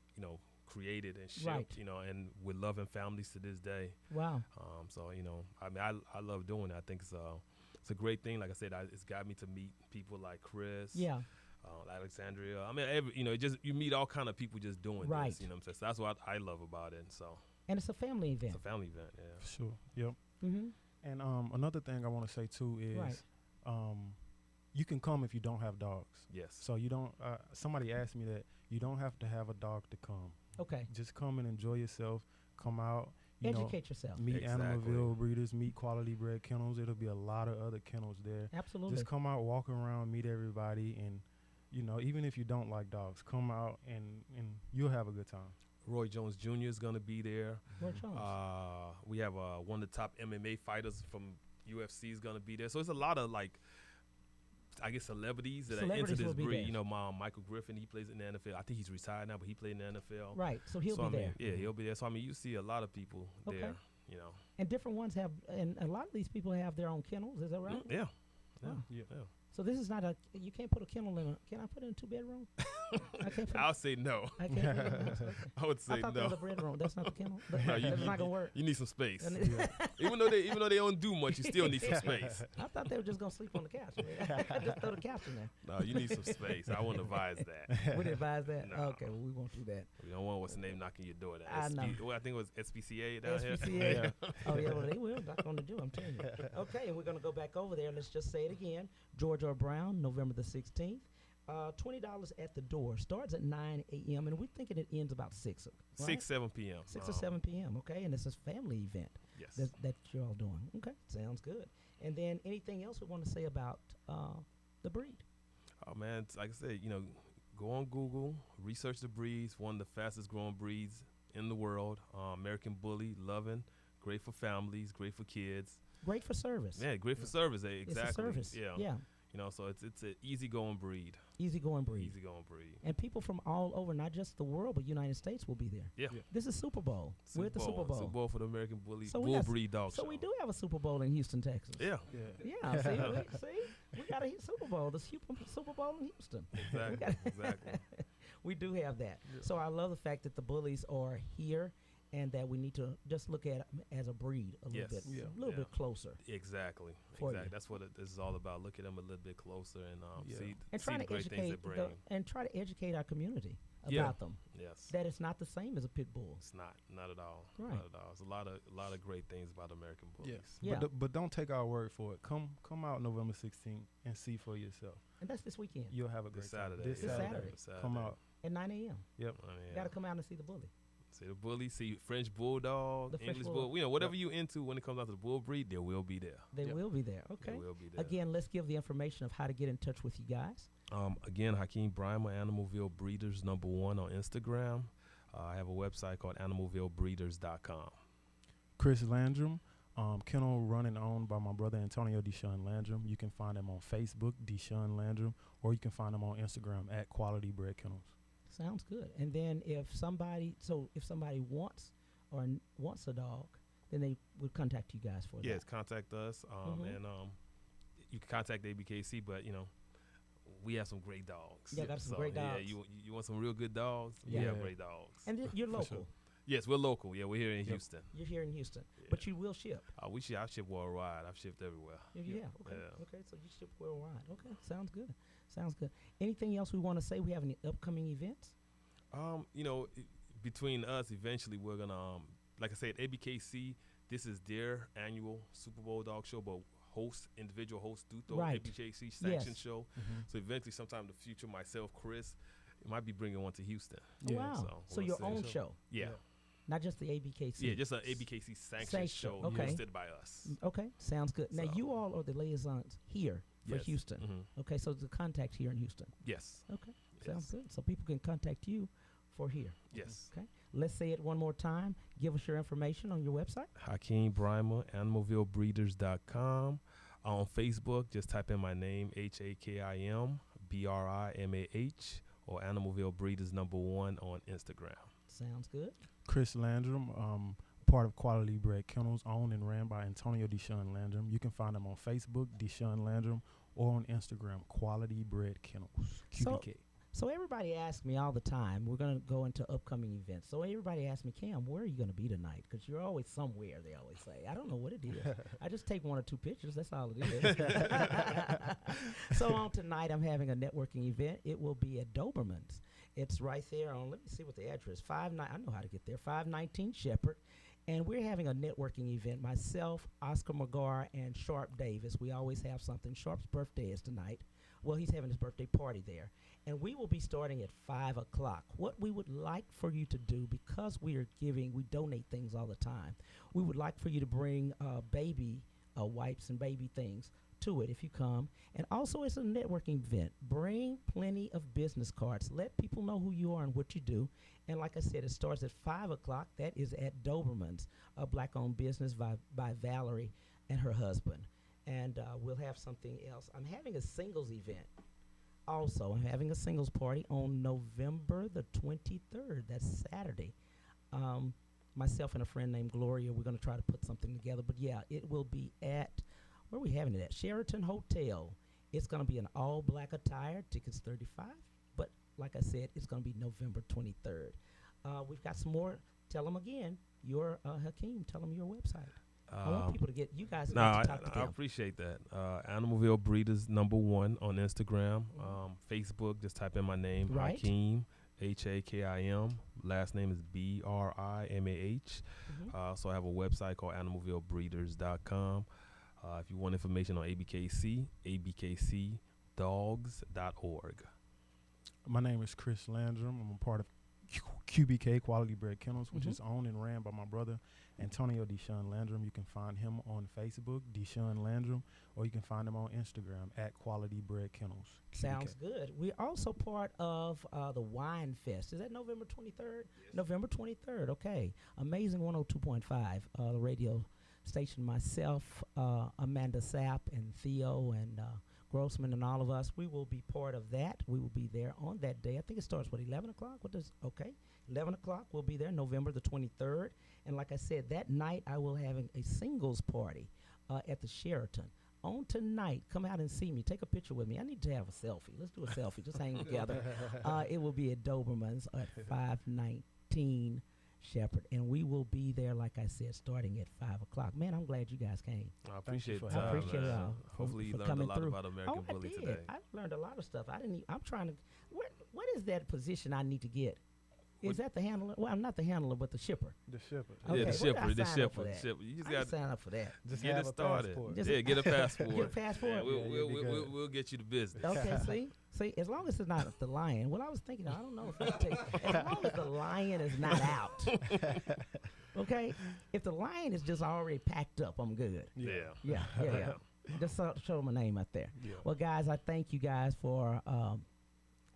Speaker 2: created and shipped,
Speaker 1: Right.
Speaker 2: you know, and with loving families to this day.
Speaker 1: Wow.
Speaker 2: So, you know, I mean, I love doing it. I think it's a great thing. Like I said, it's got me to meet people like Chris.
Speaker 1: Yeah.
Speaker 2: Alexandria. I mean, you know, you meet all kind of people just doing
Speaker 1: Right.
Speaker 2: this. You know what I'm saying? So that's what I love about it. So
Speaker 1: And it's a family event.
Speaker 2: it's a family event. Yeah.
Speaker 4: Sure. Yep.
Speaker 1: Mm-hmm.
Speaker 4: And another thing I want to say too is,
Speaker 1: Right.
Speaker 4: you can come if you don't have dogs.
Speaker 2: Yes.
Speaker 4: So you don't. Somebody asked me that you don't have to have a dog to come.
Speaker 1: Okay.
Speaker 4: Just come and enjoy yourself. Come out. You know,
Speaker 1: Educate yourself.
Speaker 4: meet
Speaker 2: Exactly.
Speaker 4: Animalville breeders, meet Quality Bred Kennels. It'll be a lot of other kennels there.
Speaker 1: Absolutely.
Speaker 4: Just come out, walk around, meet everybody, and you know, even if you don't like dogs, come out and you'll have a good time.
Speaker 2: Roy Jones Jr. is going to be there.
Speaker 1: Roy Jones.
Speaker 2: We have one of the top MMA fighters from UFC is going to be there. So it's a lot of, like, I guess, celebrities that are into
Speaker 1: Celebrities
Speaker 2: this
Speaker 1: will be
Speaker 2: breed.
Speaker 1: there.
Speaker 2: You know, Michael Griffin, he plays in the NFL. I think he's retired now, but he played in the NFL.
Speaker 1: Right. So he'll
Speaker 2: So,
Speaker 1: be
Speaker 2: I mean,
Speaker 1: there.
Speaker 2: Yeah, he'll be there. So, I mean, you see a lot of people
Speaker 1: Okay.
Speaker 2: there, you know.
Speaker 1: And different ones have, and a lot of these people have their own kennels. Is that right?
Speaker 2: Yeah. Yeah.
Speaker 1: Wow.
Speaker 2: Yeah.
Speaker 1: So this is not you can't put a kennel in can I put it in a 2-bedroom? I can't put
Speaker 2: I'll say no.
Speaker 1: I can't put it in a house. Okay.
Speaker 2: I would say
Speaker 1: I thought
Speaker 2: no.
Speaker 1: that was a bedroom. That's not the kennel.
Speaker 2: No,
Speaker 1: That's not gonna work.
Speaker 2: You need some space.
Speaker 1: And it-
Speaker 2: even though they don't do much, you still need some space.
Speaker 1: I thought they were just gonna sleep on the couch. Just throw the couch in there.
Speaker 2: No, you need some space. I wouldn't advise that.
Speaker 1: Would advise that?
Speaker 2: No.
Speaker 1: Okay, well, we won't do that.
Speaker 2: We don't want what's the name knocking your door.
Speaker 1: I know.
Speaker 2: Well, I think it was SPCA down here.
Speaker 1: SPCA. Oh yeah, well they will knock on the door. I'm telling you. Okay, and we're gonna go back over there. Let's just say it again. George R. Brown, November the 16th. $20 at the door. Starts at 9 a.m. and we're thinking it ends about 6. Right?
Speaker 2: 6, 7 p.m.
Speaker 1: 6 or 7 p.m. Okay, and it's a family event
Speaker 2: Yes.
Speaker 1: that you're all doing. Okay, sounds good. And then anything else we want to say about the breed?
Speaker 2: Oh man, like I said, you know, go on Google, research the breeds. One of the fastest growing breeds in the world. American Bully, loving, great for families, great for kids.
Speaker 1: Great for service.
Speaker 2: Yeah, great for service. Exactly.
Speaker 1: It's a service.
Speaker 2: Yeah.
Speaker 1: Yeah.
Speaker 2: You know, so it's an easygoing breed.
Speaker 1: Easygoing breed.
Speaker 2: Easygoing breed.
Speaker 1: And people from all over, not just the world, but United States will be there.
Speaker 2: Yeah.
Speaker 1: This is Super Bowl. We're at the Super Bowl.
Speaker 2: Super Bowl for the American Bully
Speaker 1: So we
Speaker 2: Bull
Speaker 1: got-
Speaker 2: Breed Dog
Speaker 1: So
Speaker 2: Show.
Speaker 1: we do have a Super Bowl in Houston, Texas.
Speaker 2: Yeah.
Speaker 1: Yeah, see, we got a Super Bowl, the Super Bowl in Houston.
Speaker 2: Exactly. Exactly.
Speaker 1: We do have that. So I love the fact that the bullies are here and that we need to just look at 'em as a breed a little
Speaker 2: Yes.
Speaker 1: bit,
Speaker 2: Yeah.
Speaker 1: a little bit closer.
Speaker 2: Exactly.
Speaker 1: For
Speaker 2: Exactly.
Speaker 1: you.
Speaker 2: That's what this is all about. Look at them a little bit closer and see
Speaker 1: And
Speaker 2: see
Speaker 1: try
Speaker 2: the
Speaker 1: to
Speaker 2: great things
Speaker 1: educate
Speaker 2: they bring.
Speaker 1: and try to educate our community
Speaker 2: Yeah.
Speaker 1: about them.
Speaker 2: Yes.
Speaker 1: That it's not the same as a pit bull.
Speaker 2: It's not at all.
Speaker 1: Right.
Speaker 2: Not at all. There's a lot of great things about American Bullies.
Speaker 1: Yeah.
Speaker 4: But don't take our word for it. Come out November 16th and see for yourself.
Speaker 1: And that's this weekend
Speaker 4: You'll have a great
Speaker 2: This
Speaker 4: time.
Speaker 2: Saturday.
Speaker 1: This Saturday.
Speaker 4: Come out.
Speaker 1: at 9 a.m.
Speaker 4: Yep.
Speaker 2: I mean,
Speaker 1: You got to come out and see the bully.
Speaker 2: See the bully, see French Bulldog,
Speaker 1: The French
Speaker 2: English
Speaker 1: Bulldog.
Speaker 2: Bull. You know, whatever you into when it comes out to the bull breed, they will be there.
Speaker 1: They will be there. Okay.
Speaker 2: They will be there.
Speaker 1: Again, let's give the information of how to get in touch with you guys.
Speaker 2: Again, Hakeem Brymer, Animalville Breeders #1 on Instagram. I have a website called animalvillebreeders.com.
Speaker 4: Chris Landrum, kennel run and owned by my brother Antonio Deshawn Landrum. You can find him on Facebook, Deshawn Landrum, or you can find him on Instagram at Quality Bred Kennels.
Speaker 1: Sounds good. And then if somebody wants wants a dog, then they would contact you guys for
Speaker 2: Yes,
Speaker 1: that.
Speaker 2: contact us,
Speaker 1: Mhm.
Speaker 2: and you can contact ABKC. But you know, we have some great dogs.
Speaker 1: Yeah, got some
Speaker 2: So,
Speaker 1: great
Speaker 2: Yeah,
Speaker 1: dogs.
Speaker 2: you want some real good dogs?
Speaker 1: Yeah.
Speaker 2: We have great dogs.
Speaker 1: And you're
Speaker 4: For
Speaker 1: local.
Speaker 4: sure.
Speaker 2: Yes, we're local. Yeah, we're here in Houston.
Speaker 1: You're here in Houston,
Speaker 2: Yeah.
Speaker 1: but you will ship.
Speaker 2: I ship worldwide. I've shipped everywhere.
Speaker 1: Yeah. Okay.
Speaker 2: Yeah.
Speaker 1: Okay. So you ship worldwide. Okay. Sounds good. Sounds good. Anything else we want to say? We have any upcoming events?
Speaker 2: You know, between us, eventually we're gonna, like I said, ABKC. This is their annual Super Bowl Dog Show, but individual hosts do throw
Speaker 1: Right.
Speaker 2: ABKC sanctioned
Speaker 1: Yes.
Speaker 2: show. So eventually, sometime in the future, myself, Chris, might be bringing one to Houston.
Speaker 1: Oh, wow. So
Speaker 2: we'll
Speaker 1: your
Speaker 2: see.
Speaker 1: own show,
Speaker 2: Yeah.
Speaker 1: not just the ABKC.
Speaker 2: Yeah, just an ABKC sanctioned
Speaker 1: Sanctioned,
Speaker 2: show
Speaker 1: okay.
Speaker 2: hosted by us.
Speaker 1: Okay. Sounds good. Now
Speaker 2: So-
Speaker 1: you all are the liaisons here for
Speaker 2: Yes.
Speaker 1: Houston.
Speaker 2: Mhm.
Speaker 1: Okay. So the contact here in Houston.
Speaker 2: Yes.
Speaker 1: Okay. Sounds
Speaker 2: Yes.
Speaker 1: good. So people can contact you for here.
Speaker 2: Yes.
Speaker 1: Okay. Let's say it one more time. Give us your information on your website.
Speaker 2: Hakeem Brymer, animalvillebreeders.com. On Facebook, just type in my name, HAKIM BRIMAH, or Animalville Breeders #1 on Instagram.
Speaker 1: Sounds good.
Speaker 4: Chris Landrum, part of Quality Bred Kennels, owned and ran by Antonio Deshawn Landrum. You can find him on Facebook, Deshawn Landrum, or on Instagram, Quality Bred Kennels, QBK.
Speaker 1: So everybody asks me all the time, we're going to go into upcoming events. So everybody asks me, Cam, where are you going to be tonight? Because you're always somewhere, they always say. I don't know what it is. I just take 1 or 2 pictures. That's all it is. So on tonight, I'm having a networking event. It will be at Doberman's. It's right there on, let me see what the address, I know how to get there, 519 Shepherd. And we're having a networking event. Myself, Oscar McGar, and Sharp Davis. We always have something. Sharp's birthday is tonight. Well, he's having his birthday party there. And we will be starting at 5 o'clock. What we would like for you to do, because we donate things all the time, we would like for you to bring baby wipes and baby things to it if you come. And also, it's a networking event. Bring plenty of business cards. Let people know who you are and what you do. And like I said, it starts at 5 o'clock. That is at Doberman's, a black-owned business by Valerie and her husband. And we'll have something else. I'm having a singles event. Also, I'm having a singles party on November the 23rd. That's Saturday. Myself and a friend named Gloria, we're going to try to put something together. But, yeah, it will be at, where are we having it at? Sheraton Hotel. It's going to be an all-black attire. Tickets $35. But, like I said, it's going to be November 23rd. We've got some more. Tell them again, Hakeem, tell them your website. I want people to get, you guys to talk to them.
Speaker 2: I appreciate that. Animalville Breeders #1 on Instagram. Facebook, just type in my name,
Speaker 1: right.
Speaker 2: Hakeem, Hakim. Last name is Brimah. So I have a website called animalvillebreeders.com. If you want information on ABKC, abkcdogs.org.
Speaker 4: My name is Chris Landrum. I'm a part of QBK Quality Bred Kennels, which is owned and ran by my brother, Antonio Deshawn Landrum. You can find him on Facebook, Deshawn Landrum, or you can find him on Instagram at Quality Bred Kennels.
Speaker 1: Sounds good. We're also part of the Wine Fest. Is that November 23rd? Yes. November 23rd, okay. Amazing 102.5, the radio station. Myself, Amanda Sapp, and Theo, and Grossman, and all of us, we will be part of that. We will be there on that day. I think it starts, 11 o'clock? 11 o'clock, we'll be there, November the 23rd. And like I said, that night I will have a singles party at the Sheraton. On tonight, come out and see me. Take a picture with me. I need to have a selfie. Let's do a selfie. Just hang together. It will be at Doberman's at 519 Shepherd, and we will be there, like I said, starting at 5 o'clock. Man, I'm glad you guys came.
Speaker 2: I appreciate
Speaker 1: I appreciate y'all.
Speaker 2: Hopefully you
Speaker 1: for
Speaker 2: learned a lot
Speaker 1: through.
Speaker 2: about American Bully today.
Speaker 1: I learned a lot of stuff. I'm trying to. What is that position I need to get? Is that the handler? Well, I'm not the handler, but the shipper.
Speaker 4: The shipper.
Speaker 1: Okay,
Speaker 2: yeah, the shipper.
Speaker 1: You just got to
Speaker 2: sign
Speaker 1: up for that.
Speaker 4: Just
Speaker 2: get
Speaker 4: have
Speaker 2: it
Speaker 4: a
Speaker 2: started.
Speaker 4: passport.
Speaker 2: Get a passport.
Speaker 1: Get a passport.
Speaker 2: Yeah, we'll get you the business.
Speaker 1: Okay, see, as long as it's not the lion. What I was thinking, I don't know if it'll take. As long as the lion is not out. Okay, if the lion is just already packed up, I'm good. Yeah. Just show my name out there. Yeah. Well, guys, I thank you guys for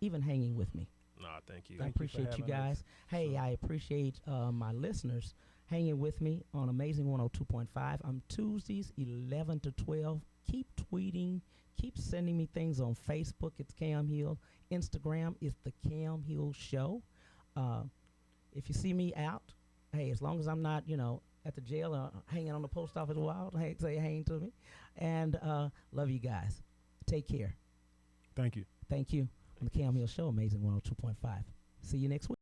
Speaker 1: even hanging with me.
Speaker 2: No, thank you.
Speaker 1: I appreciate you guys. Hey, sure. I appreciate my listeners hanging with me on Amazing 102.5. I'm Tuesdays 11 to 12. Keep tweeting. Keep sending me things on Facebook. It's Cam Hill. Instagram is the Cam Hill Show. If you see me out, hey, as long as I'm not, at the jail or hanging on the post office wall, say hang to me. And love you guys. Take care.
Speaker 4: Thank you.
Speaker 1: Thank you. On the Cam Hill Show, Amazing 102.5. See you next week.